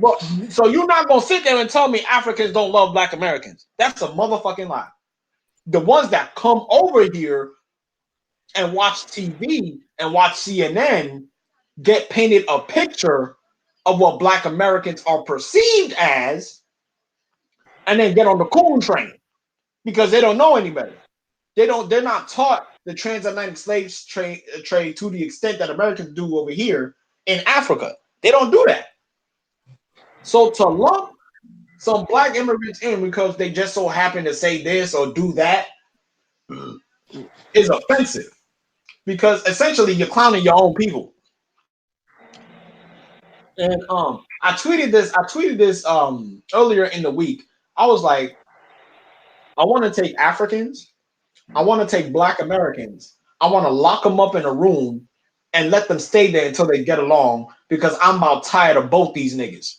Well, so you're not gonna sit there and tell me Africans don't love black Americans. That's a motherfucking lie. The ones that come over here and watch TV and watch CNN get painted a picture of what black Americans are perceived as, and then get on the coon train because they don't know any better. They're not taught the transatlantic slave trade to the extent that Americans do over here in Africa. They don't do that. So to lump some black immigrants in because they just so happen to say this or do that is offensive, because essentially you're clowning your own people. And I tweeted this earlier in the week. I was like, I want to take Africans, I want to take black Americans, I want to lock them up in a room and let them stay there until they get along, because I'm about tired of both these niggas.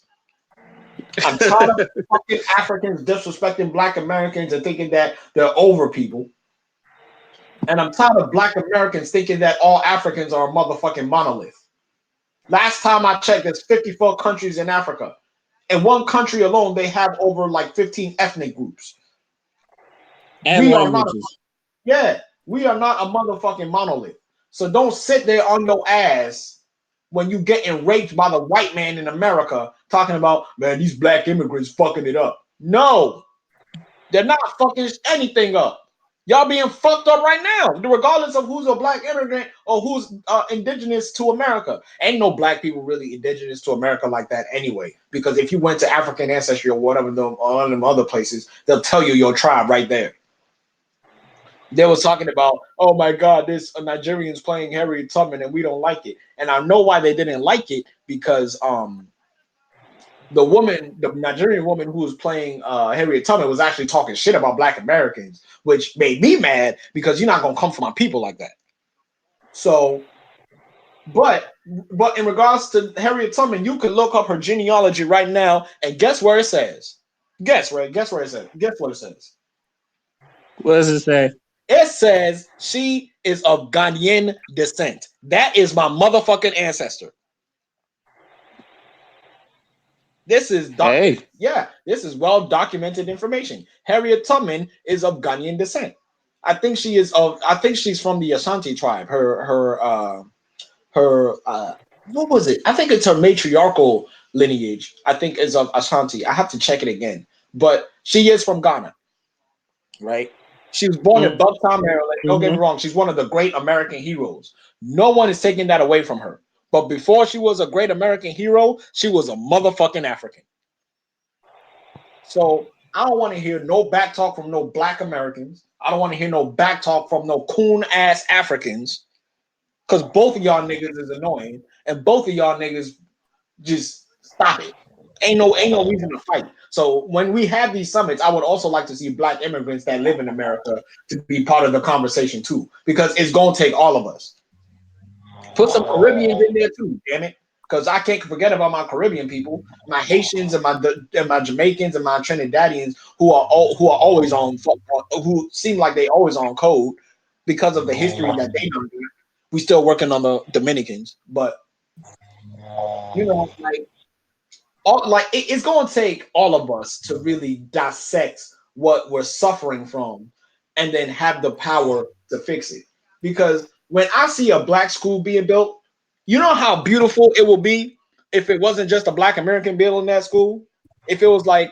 I'm tired of fucking Africans disrespecting black Americans and thinking that they're over people. And I'm tired of black Americans thinking that all Africans are a motherfucking monolith. Last time I checked, there's 54 countries in Africa. In one country alone, they have over like 15 ethnic groups. And languages. We are not a motherfucking monolith. So don't sit there on your ass when you getting raped by the white man in America talking about, man, these black immigrants fucking it up. No, they're not fucking anything up. Y'all being fucked up right now, regardless of who's a black immigrant or who's indigenous to America. Ain't no black people really indigenous to America like that anyway. Because if you went to African ancestry or whatever, or them other places, they'll tell you your tribe right there. They was talking about, oh my God, this Nigerians playing Harriet Tubman and we don't like it. And I know why they didn't like it, because the Nigerian woman who was playing Harriet Tubman was actually talking shit about black Americans, which made me mad, because you're not gonna come for my people like that. So, but in regards to Harriet Tubman, you can look up her genealogy right now, and guess where it says? Guess what it says? What does it say? It says she is of Ghanaian descent. That is my motherfucking ancestor. This is this is well documented information. Harriet Tubman is of Ghanaian descent. I think she's from the Ashanti tribe. Her what was it? I think it's her matriarchal lineage. I think is of Ashanti. I have to check it again. But she is from Ghana, right? She was born in Bucktown, Maryland. Don't get me wrong. She's one of the great American heroes. No one is taking that away from her. But before she was a great American hero, she was a motherfucking African. So I don't want to hear no back talk from no black Americans. I don't want to hear no back talk from no coon ass Africans, because both of y'all niggas is annoying, and both of y'all niggas just stop it. Ain't no reason to fight. So when we have these summits, I would also like to see black immigrants that live in America to be part of the conversation too, because it's gonna take all of us. Put some Caribbeans in there too, damn it, because I can't forget about my Caribbean people, my Haitians and my Jamaicans and my Trinidadians who are always on, who seem like they always on code because of the history that they don't do. We still working on the Dominicans, but like it's going to take all of us to really dissect what we're suffering from and then have the power to fix it. Because when I see a black school being built, you know how beautiful it will be if it wasn't just a black American building that school. If it was like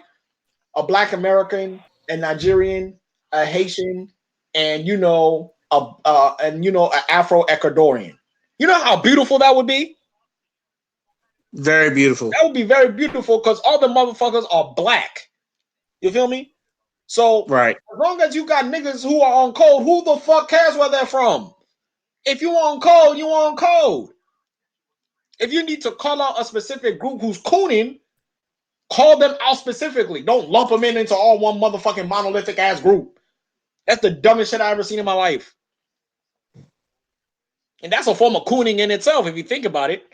a black American, a Nigerian, a Haitian, and an Afro Ecuadorian. You know how beautiful that would be? Very beautiful. That would be very beautiful because all the motherfuckers are black. You feel me? So Right. as long as you got niggas who are on code, who the fuck cares where they're from? If you on code, you on code. If you need to call out a specific group who's cooning, call them out specifically. Don't lump them into all one motherfucking monolithic ass group. That's the dumbest shit I ever seen in my life. And that's a form of cooning in itself, if you think about it.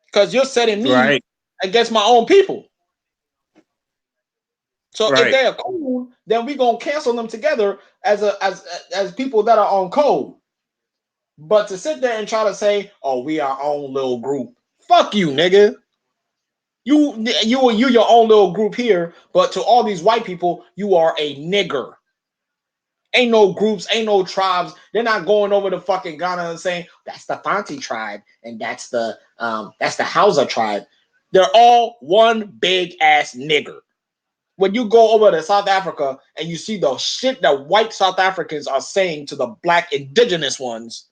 Because you're setting me Right. against my own people. So if Right. they're cool, then we're gonna cancel them together as people that are on code. But to sit there and try to say, "Oh, we our own little group," fuck you, nigga. You your own little group here, but to all these white people, you are a nigger. Ain't no groups, ain't no tribes. They're not going over to fucking Ghana and saying that's the Fanti tribe and that's the Hausa tribe. They're all one big ass nigger. When you go over to South Africa and you see the shit that white South Africans are saying to the black indigenous ones,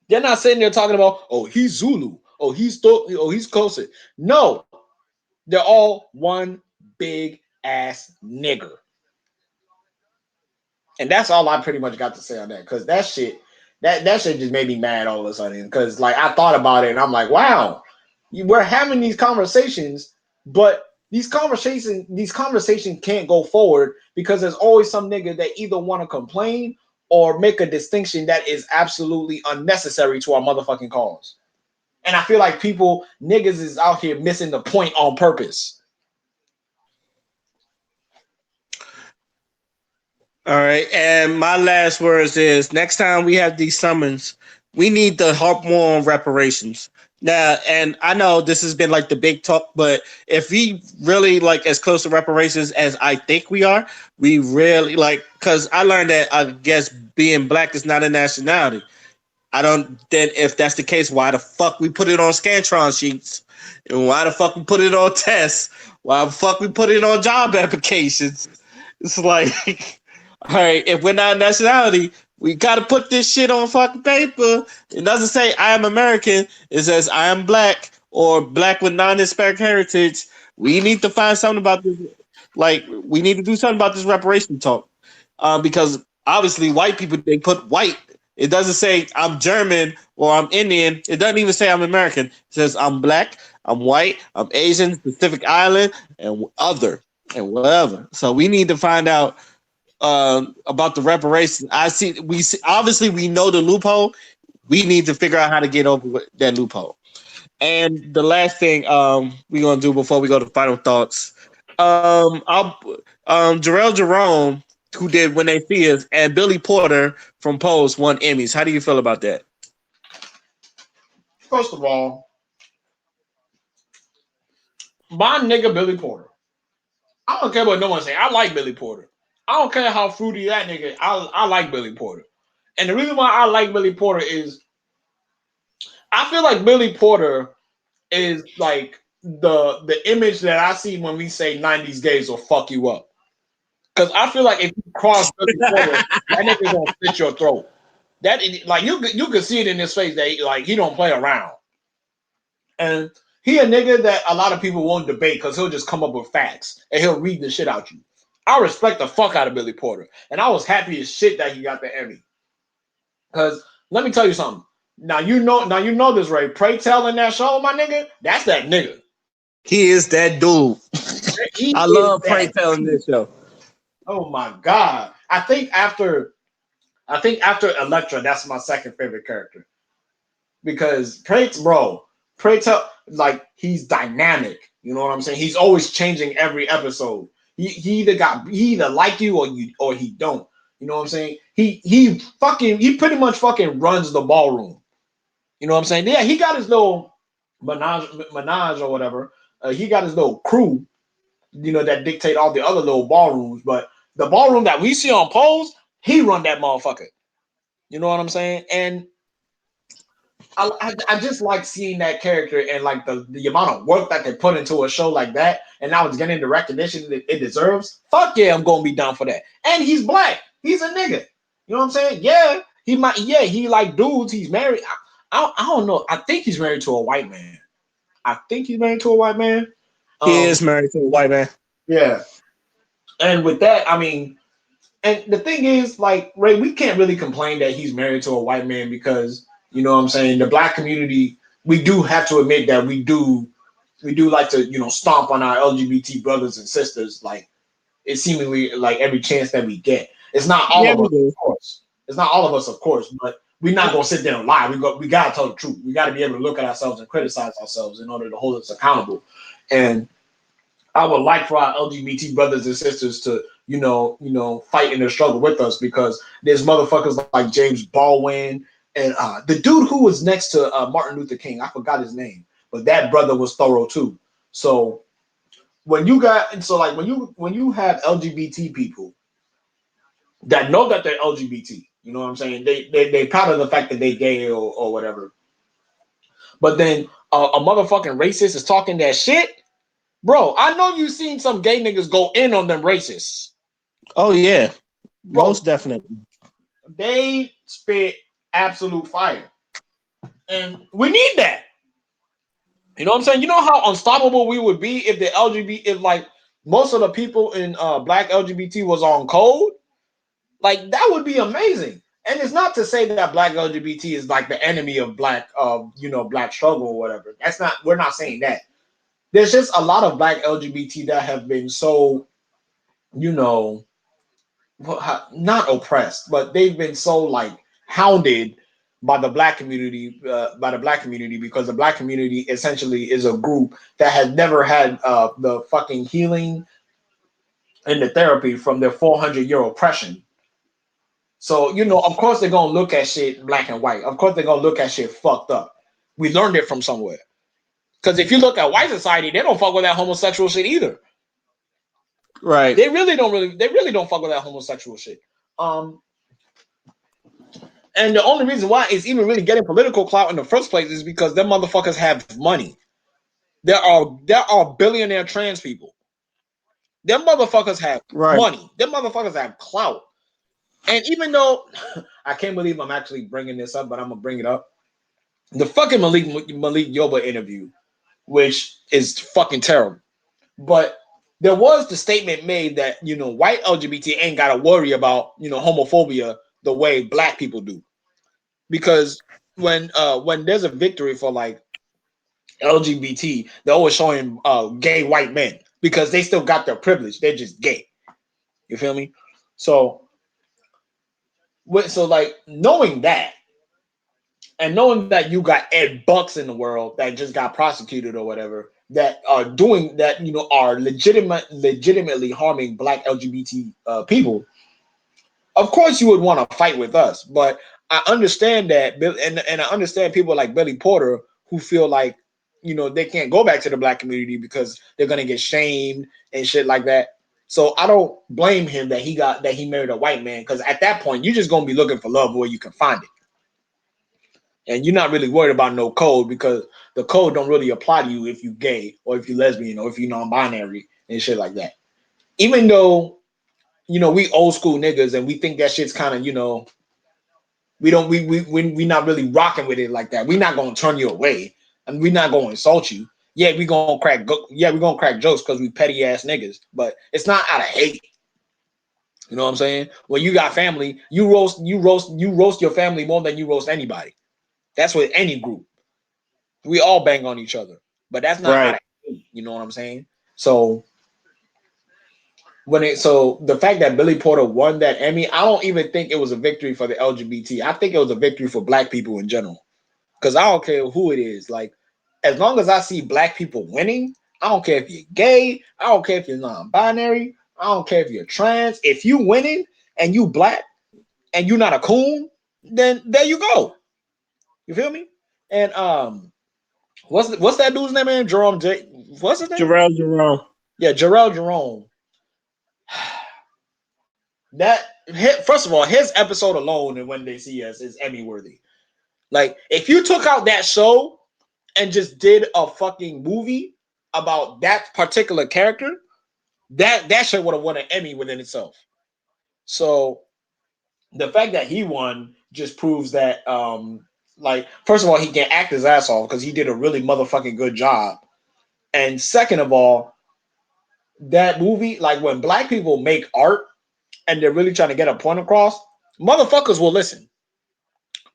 they're not sitting there talking about, oh, he's Zulu, he's Kosi. No, they're all one big ass nigger. And that's all I pretty much got to say on that. Because that shit just made me mad all of a sudden. Because like I thought about it and I'm like, wow, we're having these conversations, but these conversations can't go forward because there's always some nigga that either want to complain or make a distinction that is absolutely unnecessary to our motherfucking cause. And I feel like niggas is out here missing the point on purpose. All right. And my last words is next time we have these summons, we need to harp more on reparations. Now, and I know this has been like the big talk, but if we really like as close to reparations as I think we are, we really like, because I learned that I guess being black is not a nationality. I don't, then if that's the case, why the fuck we put it on Scantron sheets? And why the fuck we put it on tests? Why the fuck we put it on job applications? It's like, all right, if we're not a nationality, we got to put this shit on fucking paper. It doesn't say I am American. It says I am black or black with non-Hispanic heritage. We need to find something about this. Like, we need to do something about this reparation talk. Because obviously white people, they put white. It doesn't say I'm German or I'm Indian. It doesn't even say I'm American. It says I'm black, I'm white, I'm Asian, Pacific Island, and other, and whatever. So we need to find out about the reparations. Obviously we know the loophole. We need to figure out how to get over that loophole. And the last thing we're gonna do before we go to final thoughts, Jarrell Jerome, who did When They See Us, and Billy Porter from Pose won Emmys. How do you feel about that? First of all, my nigga Billy Porter. I don't care what no one say. I like Billy Porter. I don't care how fruity that nigga. I like Billy Porter. And the reason why I like Billy Porter is I feel like Billy Porter is like the image that I see when we say 90s gays will fuck you up. Because I feel like if you cross Billy Porter, that nigga gonna slit your throat. That like you can see it in his face that he don't play around. And he a nigga that a lot of people won't debate because he'll just come up with facts and he'll read the shit out you. I respect the fuck out of Billy Porter. And I was happy as shit that he got the Emmy. Because let me tell you something. Now you know this, right? Pray Tell in that show, my nigga, that's that nigga. He is that dude. He I is love Pray that. Tell in this show. Oh my God. I think after Elektra, that's my second favorite character. Because Pray Tell, like he's dynamic. You know what I'm saying? He's always changing every episode. He either like you or he don't. You know what I'm saying? He pretty much fucking runs the ballroom. You know what I'm saying? Yeah, he got his little menage or whatever. He got his little crew, that dictate all the other little ballrooms. But the ballroom that we see on Pose, he run that motherfucker. You know what I'm saying? And I just like seeing that character and like the amount of work that they put into a show like that, and now it's getting the recognition that it deserves. Fuck yeah, I'm gonna be down for that. And he's black. He's a nigga. You know what I'm saying? Yeah, he might. Yeah, he like dudes. He's married. I don't know. I think he's married to a white man. I think he's married to a white man. He is married to a white man. Yeah. And with that, I mean, and the thing is, like, Ray, we can't really complain that he's married to a white man because, you know what I'm saying, the black community, we do have to admit that we do like to, stomp on our LGBT brothers and sisters, like, it's seemingly like every chance that we get. It's not all Yeah, of we us, do. of course. It's not all of us, of course, but we're not gonna sit there and lie. We gotta tell the truth. We gotta be able to look at ourselves and criticize ourselves in order to hold us accountable. And I would like for our LGBT brothers and sisters to, fight in the struggle with us because there's motherfuckers like James Baldwin and the dude who was next to Martin Luther King. I forgot his name, but that brother was thorough too. So when you have LGBT people that know that they're LGBT, you know what I'm saying? They proud of the fact that they gay or whatever. But then a motherfucking racist is talking that shit. Bro, I know you seen some gay niggas go in on them racists. Oh yeah, Bro, most definitely. they spit absolute fire. And we need that. You know what I'm saying? You know how unstoppable we would be if the LGBT, if like most of the people in black LGBT was on code? Like that would be amazing. And it's not to say that black LGBT is like the enemy of black, black struggle or whatever. That's not, we're not saying that. There's just a lot of black LGBT that have been so, you know, not oppressed, but they've been so like hounded by the black community because the black community essentially is a group that has never had the fucking healing and the therapy from their 400-year oppression. So of course they're gonna look at shit black and white. Of course they're gonna look at shit fucked up. We learned it from somewhere. Because if you look at white society, they don't fuck with that homosexual shit either. Right. They really don't fuck with that homosexual shit. And the only reason why it's even really getting political clout in the first place is because them motherfuckers have money. There are billionaire trans people. Them motherfuckers have Right. money. Them motherfuckers have clout. And even though I can't believe I'm actually bringing this up, but I'm gonna bring it up. The fucking Malik Yoba interview, which is fucking terrible. But there was the statement made that white LGBT ain't gotta worry about homophobia the way black people do. Because when there's a victory for like LGBT, they're always showing gay white men because they still got their privilege. They're just gay. You feel me? So like knowing that and knowing that you got Ed Bucks in the world that just got prosecuted or whatever that are doing that, are legitimately harming black LGBT people. Of course, you would want to fight with us, but I understand that, and I understand people like Billy Porter who feel like they can't go back to the black community because they're gonna get shamed and shit like that. So I don't blame him that he married a white man because at that point you're just gonna be looking for love where you can find it, and you're not really worried about no code because the code don't really apply to you if you're gay or if you're lesbian or if you're non-binary and shit like that. Even though we old school niggas and we think that shit's kind of we don't we not really rocking with it like that. We're not gonna turn you away and we're not gonna insult you. We're gonna crack jokes because we petty ass niggas, but it's not out of hate. You know what I'm saying? When you got family, you roast your family more than you roast anybody. That's with any group. We all bang on each other, but that's not out Right. of hate. You know what I'm saying? So the fact that Billy Porter won that Emmy, I don't even think it was a victory for the LGBT. I think it was a victory for black people in general. Because I don't care who it is. Like, as long as I see black people winning, I don't care if you're gay, I don't care if you're non-binary, I don't care if you're trans. If you winning and you black and you're not a coon, then there you go. You feel me? And what's that dude's name? Man? Jerome J. What's his name? Jerome. Yeah, Jarrell Jerome. That first of all, his episode alone and When They See Us is Emmy worthy. Like, if you took out that show and just did a fucking movie about that particular character, that shit would have won an Emmy within itself. So the fact that he won just proves that, like, first of all, he can act his ass off because he did a really motherfucking good job. And second of all, that movie, like, when black people make art and they're really trying to get a point across, motherfuckers will listen.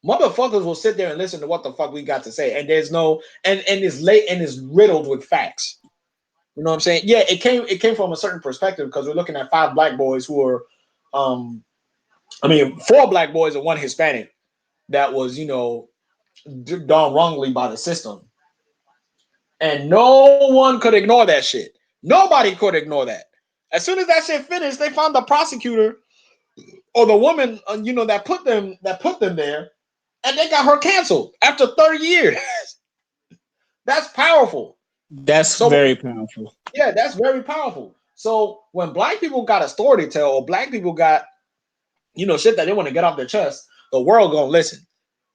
Motherfuckers will sit there and listen to what the fuck we got to say. And there's no and it's late and it's riddled with facts. You know what I'm saying? Yeah, it came from a certain perspective because we're looking at five black boys who are four black boys and one Hispanic that was, done wrongly by the system. And no one could ignore that shit. Nobody could ignore that. As soon as that shit finished, they found the prosecutor or the woman, that put them there, and they got her canceled after 30 years. That's powerful. That's So very powerful. yeah, that's very powerful. So when black people got a story to tell, or black people got, shit that they want to get off their chest, the world gonna listen.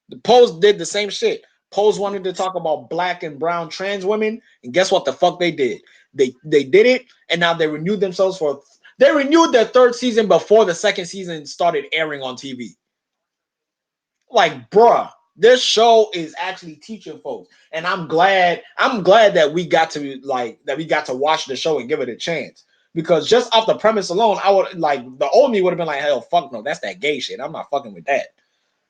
The Post did the same shit. Post wanted to talk about black and brown trans women, and guess what the fuck they did? They did it, and now they renewed themselves for. They renewed their third season before the second season started airing on TV. Like, bruh, this show is actually teaching folks, and I'm glad that we got to watch the show and give it a chance. Because just off the premise alone, I would like the old me would have been like, hell, fuck no, that's that gay shit. I'm not fucking with that.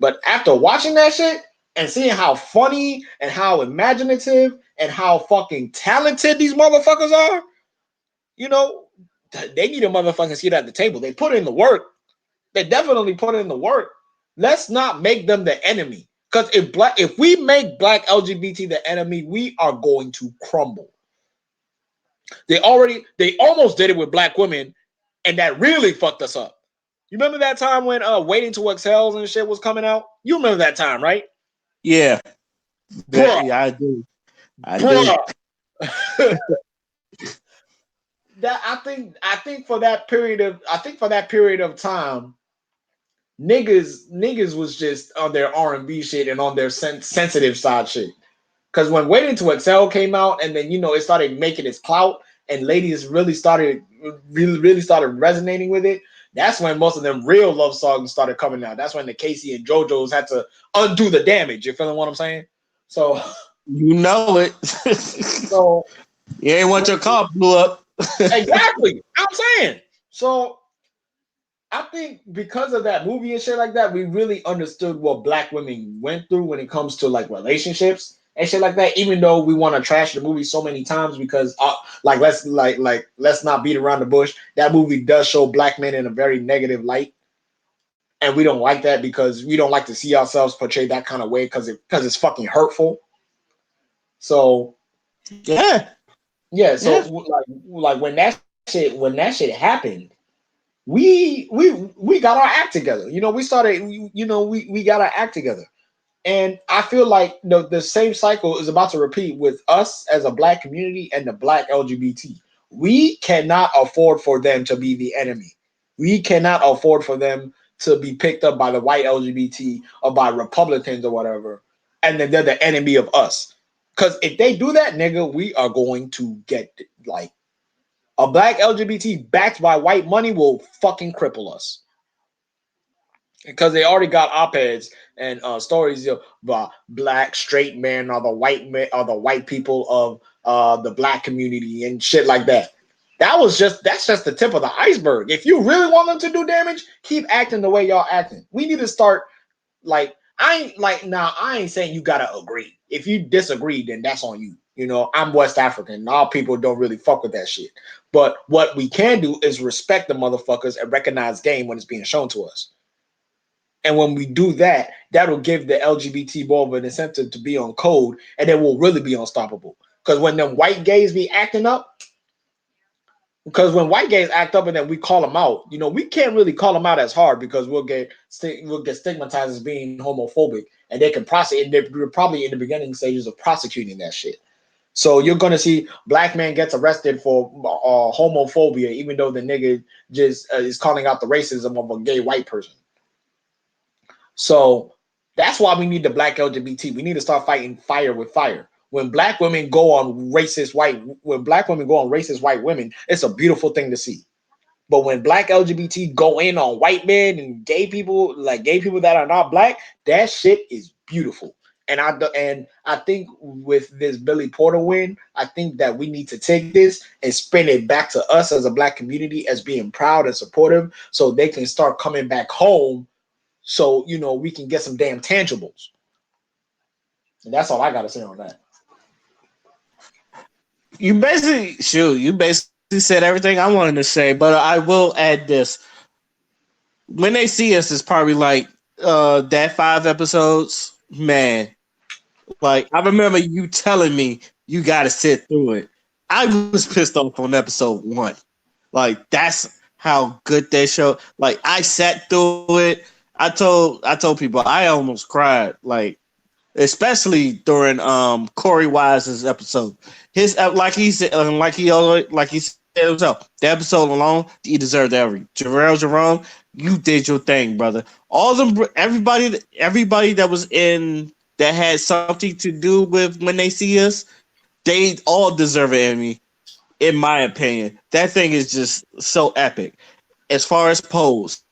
But after watching that shit and seeing how funny and how imaginative and how fucking talented these motherfuckers are, you know, they need a motherfucking seat at the table. They put in the work. They definitely put in the work. Let's not make them the enemy. Because if we make black LGBT the enemy, we are going to crumble. They almost did it with black women, and that really fucked us up. You remember that time when Waiting to Exhale and shit was coming out? You remember that time, right? Yeah. Bruh. Yeah, I do. I do. Bruh. That I think for that period of time, niggas was just on their R&B shit and on their sensitive side shit. Because when Waiting to Excel came out, and then it started making its clout, and ladies really started resonating with it. That's when most of them real love songs started coming out. That's when the Casey and JoJo's had to undo the damage. You feeling what I'm saying? So You know it. so You ain't want your car blew up. exactly. I'm saying. So I think because of that movie and shit like that, we really understood what black women went through when it comes to like relationships and shit like that. Even though we want to trash the movie so many times because, let's not beat around the bush. That movie does show black men in a very negative light, and we don't like that because we don't like to see ourselves portrayed that kind of way because it's fucking hurtful. So Yeah. yeah, so Yeah. like when that shit happened, we got our act together. We got our act together. And I feel like the same cycle is about to repeat with us as a black community and the black LGBT. We cannot afford for them to be the enemy. We cannot afford for them to be picked up by the white LGBT or by Republicans or whatever, and then they're the enemy of us. Because if they do that, nigga, we are going to get like a black LGBT backed by white money will fucking cripple us because they already got op-eds and stories about black straight men or the white people of the black community and shit like that. That's just the tip of the iceberg. If you really want them to do damage, keep acting the way y'all acting. We need to start I ain't saying you gotta agree. If you disagree, then that's on you. I'm West African. And all people don't really fuck with that shit. But what we can do is respect the motherfuckers and recognize game when it's being shown to us. And when we do that, that'll give the LGBT more of an incentive to be on code, and then we'll really be unstoppable. Because when them white gays be acting up, because when white gays act up and then we call them out, we can't really call them out as hard because we'll get stigmatized as being homophobic, and they can prosecute. They're probably in the beginning stages of prosecuting that shit. So you're gonna see black man gets arrested for homophobia, even though the nigga just is calling out the racism of a gay white person. So that's why we need the black LGBT. We need to start fighting fire with fire. When black women go on racist white women, it's a beautiful thing to see. But when black LGBT go in on white men and gay people, like gay people that are not black, that shit is beautiful. And I think with this Billy Porter win, I think that we need to take this and spin it back to us as a black community as being proud and supportive, so they can start coming back home. So we can get some damn tangibles. And that's all I gotta say on that. You basically said everything I wanted to say, but I will add this. When they see us, it's probably like that 5 episodes, man. Like I remember you telling me you got to sit through it. I was pissed off on episode 1. Like that's how good that show. Like I sat through it. I told people I almost cried. Like especially during Corey Wise's episode. His like he said like he said himself. The episode alone, he deserved every. Jarrell Jerome, you did your thing, brother. All them everybody that was in that had something to do with When They See Us, they all deserve an Emmy, in my opinion. That thing is just so epic. As far as Pose,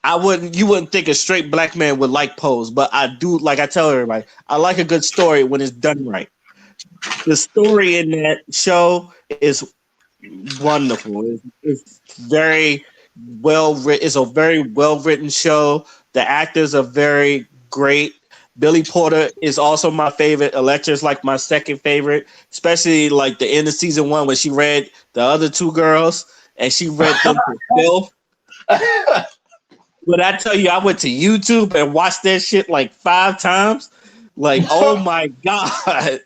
you wouldn't think a straight black man would like Pose, but I do. Like I tell everybody, I like a good story when it's done right. The story in that show is wonderful. It's very well written. It's a very well written show. The actors are very great. Billy Porter is also my favorite. Electra's like my second favorite, especially like the end of season 1 when she read the other two girls and she read them to filth. But I tell you, I went to YouTube and watched that shit like 5 times. Like, oh my god,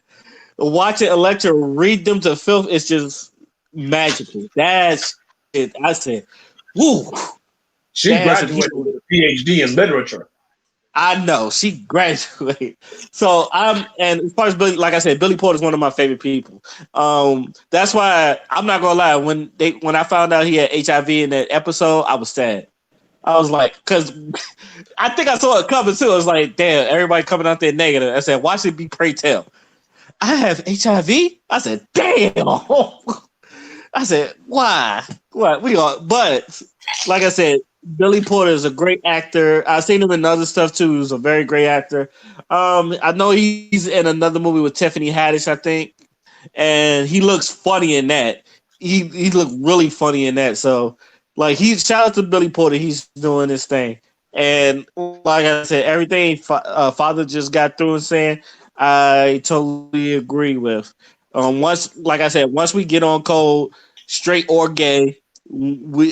watching Electra read them to filth is just magical. That's it. I said, woo. She graduated with a PhD in literature. I know she graduated. So and as far as Billy, like I said, Billy Porter is one of my favorite people. That's why I'm not gonna lie. When I found out he had HIV in that episode, I was sad. I was like, because I think I saw it coming too. I was like, damn, everybody coming out there negative. I said, watch it be pray tell. I have HIV. I said, damn. I said, why? What we are? But like I said, Billy Porter is a great actor. I've seen him in other stuff too. He's a very great actor. I know he's in another movie with Tiffany Haddish, I think, and he looks funny in that. He looked really funny in that. So, like, he shout out to Billy Porter. He's doing this thing, and like I said, everything Father just got through and saying, I totally agree with. Like I said, once we get on Cold, straight or gay,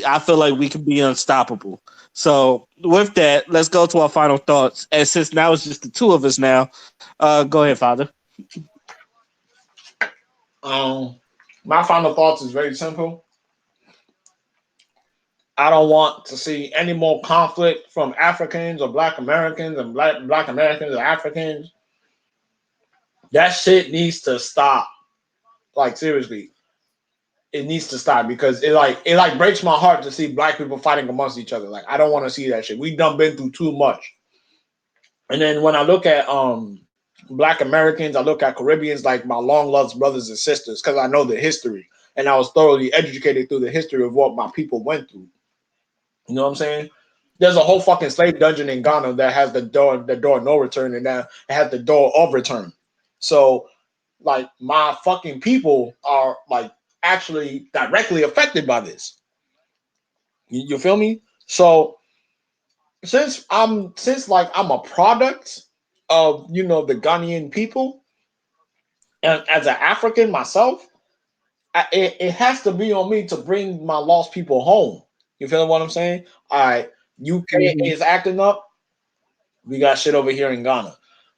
I feel like we can be unstoppable. So with that, let's go to our final thoughts. And since now it's just the two of us now, go ahead, Father. My final thoughts is very simple. I don't want to see any more conflict from Africans or Black Americans and Black Americans or Africans. That shit needs to stop. Like seriously, it needs to stop because it breaks my heart to see Black people fighting amongst each other. Like I don't want to see that shit. We done been through too much. And then when I look at Black Americans, I look at Caribbeans like my long lost brothers and sisters because I know the history and I was thoroughly educated through the history of what my people went through. You know what I'm saying? There's a whole fucking slave dungeon in Ghana that has the door no return, and that it has the door of return. So, like, my fucking people are like actually directly affected by this. You feel me? So, since I'm a product of the Ghanaian people, and as an African myself, it has to be on me to bring my lost people home. You feel what I'm saying? All right, UK Mhm. is acting up. We got shit over here in Ghana.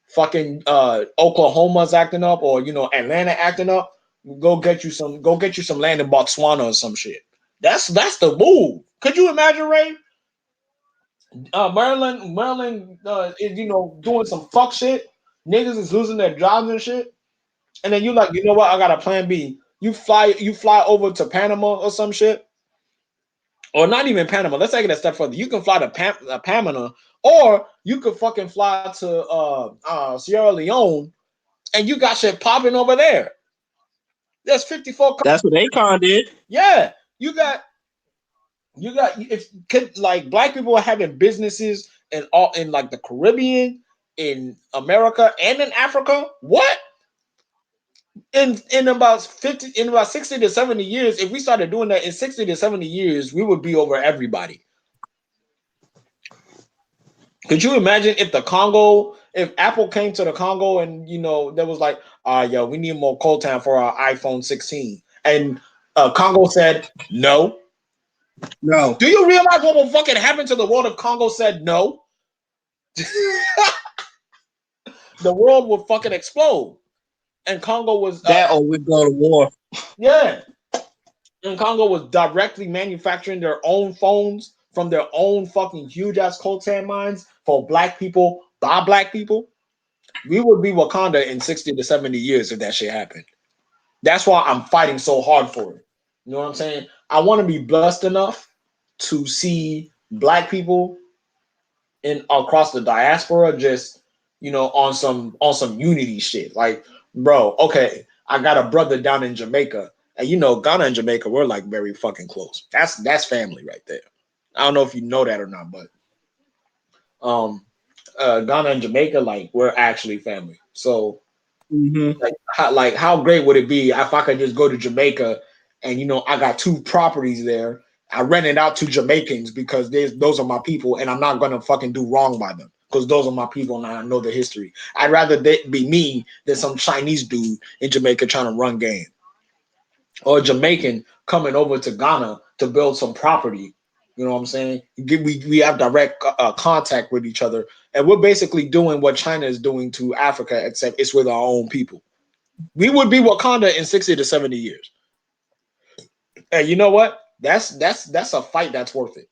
Fucking Oklahoma's acting up, or Atlanta acting up. Go get you some land in Botswana or some shit. That's the move. Could you imagine, Ray? Maryland is doing some fuck shit. Niggas is losing their jobs and shit. And then you like, you know what? I got a plan B. You fly over to Panama or some shit, or not even Panama. Let's take it a step further. You can fly to Panama, or you could fucking fly to Sierra Leone, and you got shit popping over there. There's 54. That's what Akon did. Yeah, you got if like black people are having businesses in all in like the Caribbean, in America, and in Africa. What? In about 60 to 70 years, if we started doing that in 60 to 70 years, we would be over everybody. Could you imagine if the Congo, if Apple came to the Congo and there was like, yo, we need more coltan for our iPhone 16, and Congo said no. No. Do you realize what will fucking happen to the world if Congo said no? The world would fucking explode. And Congo was That or we go to war. yeah. And Congo was directly manufacturing their own phones from their own fucking huge ass coltan mines for black people by black people. We would be Wakanda in 60 to 70 years if that shit happened. That's why I'm fighting so hard for it. You know what I'm saying? I want to be blessed enough to see black people in across the diaspora just on some unity shit. Like, bro, okay, I got a brother down in Jamaica, and Ghana and Jamaica, we're like very fucking close. That's family right there. I don't know if you know that or not, but Ghana and Jamaica, like, we're actually family. So how great would it be if I could just go to Jamaica and I got two properties there. I rent it out to Jamaicans because those are my people, and I'm not gonna fucking do wrong by them because those are my people and I know the history. I'd rather they be me than some Chinese dude in Jamaica trying to run game, or a Jamaican coming over to Ghana to build some property. You know what I'm saying? We have direct contact with each other, and we're basically doing what China is doing to Africa, except it's with our own people. We would be Wakanda in 60 to 70 years. And you know what? That's a fight that's worth it.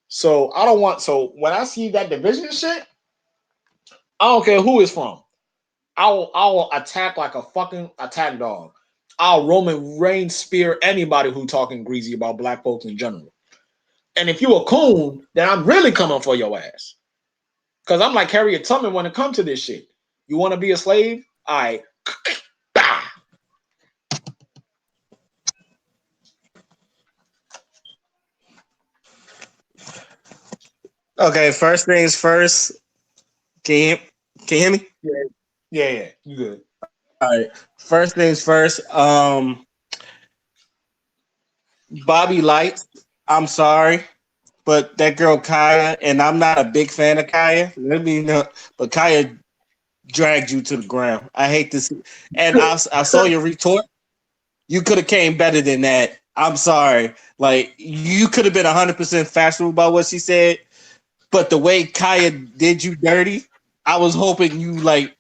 So I don't want. So when I see that division shit, I don't care who it's from. I will attack like a fucking attack dog. I'll Roman Reigns spear anybody who talking greasy about black folks in general. And if you a coon, then I'm really coming for your ass. Cause I'm like Harriet Tubman when it comes to this shit. You want to be a slave? All right. Okay, first things first. Can you hear me? Yeah. You good? All right. First things first. Bobby Light. I'm sorry, but that girl Kaya, and I'm not a big fan of Kaya. Let me know, but Kaya dragged you to the ground. I hate this, and I saw your retort. You could have came better than that. I'm sorry. Like, you could have been 100% factual about what she said, but the way Kaya did you dirty, I was hoping you like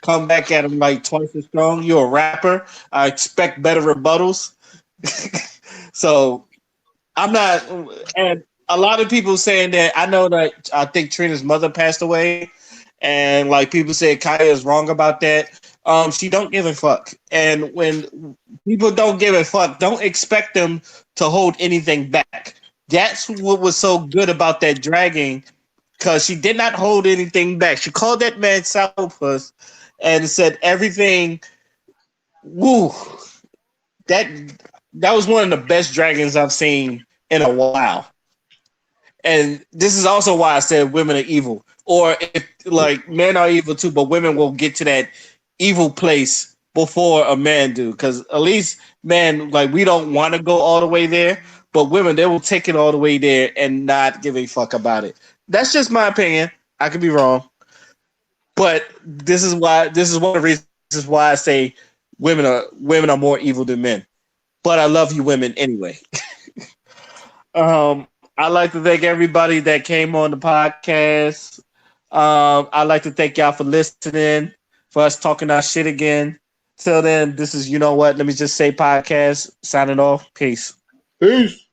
come back at him like twice as strong. You're a rapper. I expect better rebuttals. So I'm not, and a lot of people saying that. I know that I think Trina's mother passed away, and like people say Kaya is wrong about that. She don't give a fuck, and when people don't give a fuck, don't expect them to hold anything back. That's what was so good about that dragging, because she did not hold anything back. She called that man sourpuss and said everything. Woo! That that was one of the best dragons I've seen in a while. And this is also why I said women are evil. Or if like men are evil too, but women will get to that evil place before a man do. Because at least men, like, we don't want to go all the way there, but women, they will take it all the way there and not give a fuck about it. That's just my opinion. I could be wrong. But this is one of the reasons why I say women are more evil than men. But I love you women anyway. I'd like to thank everybody that came on the podcast. I'd like to thank y'all for listening, for us talking our shit again. Till then, this is You Know What? Let me just say podcast. Signing off. Peace. Peace.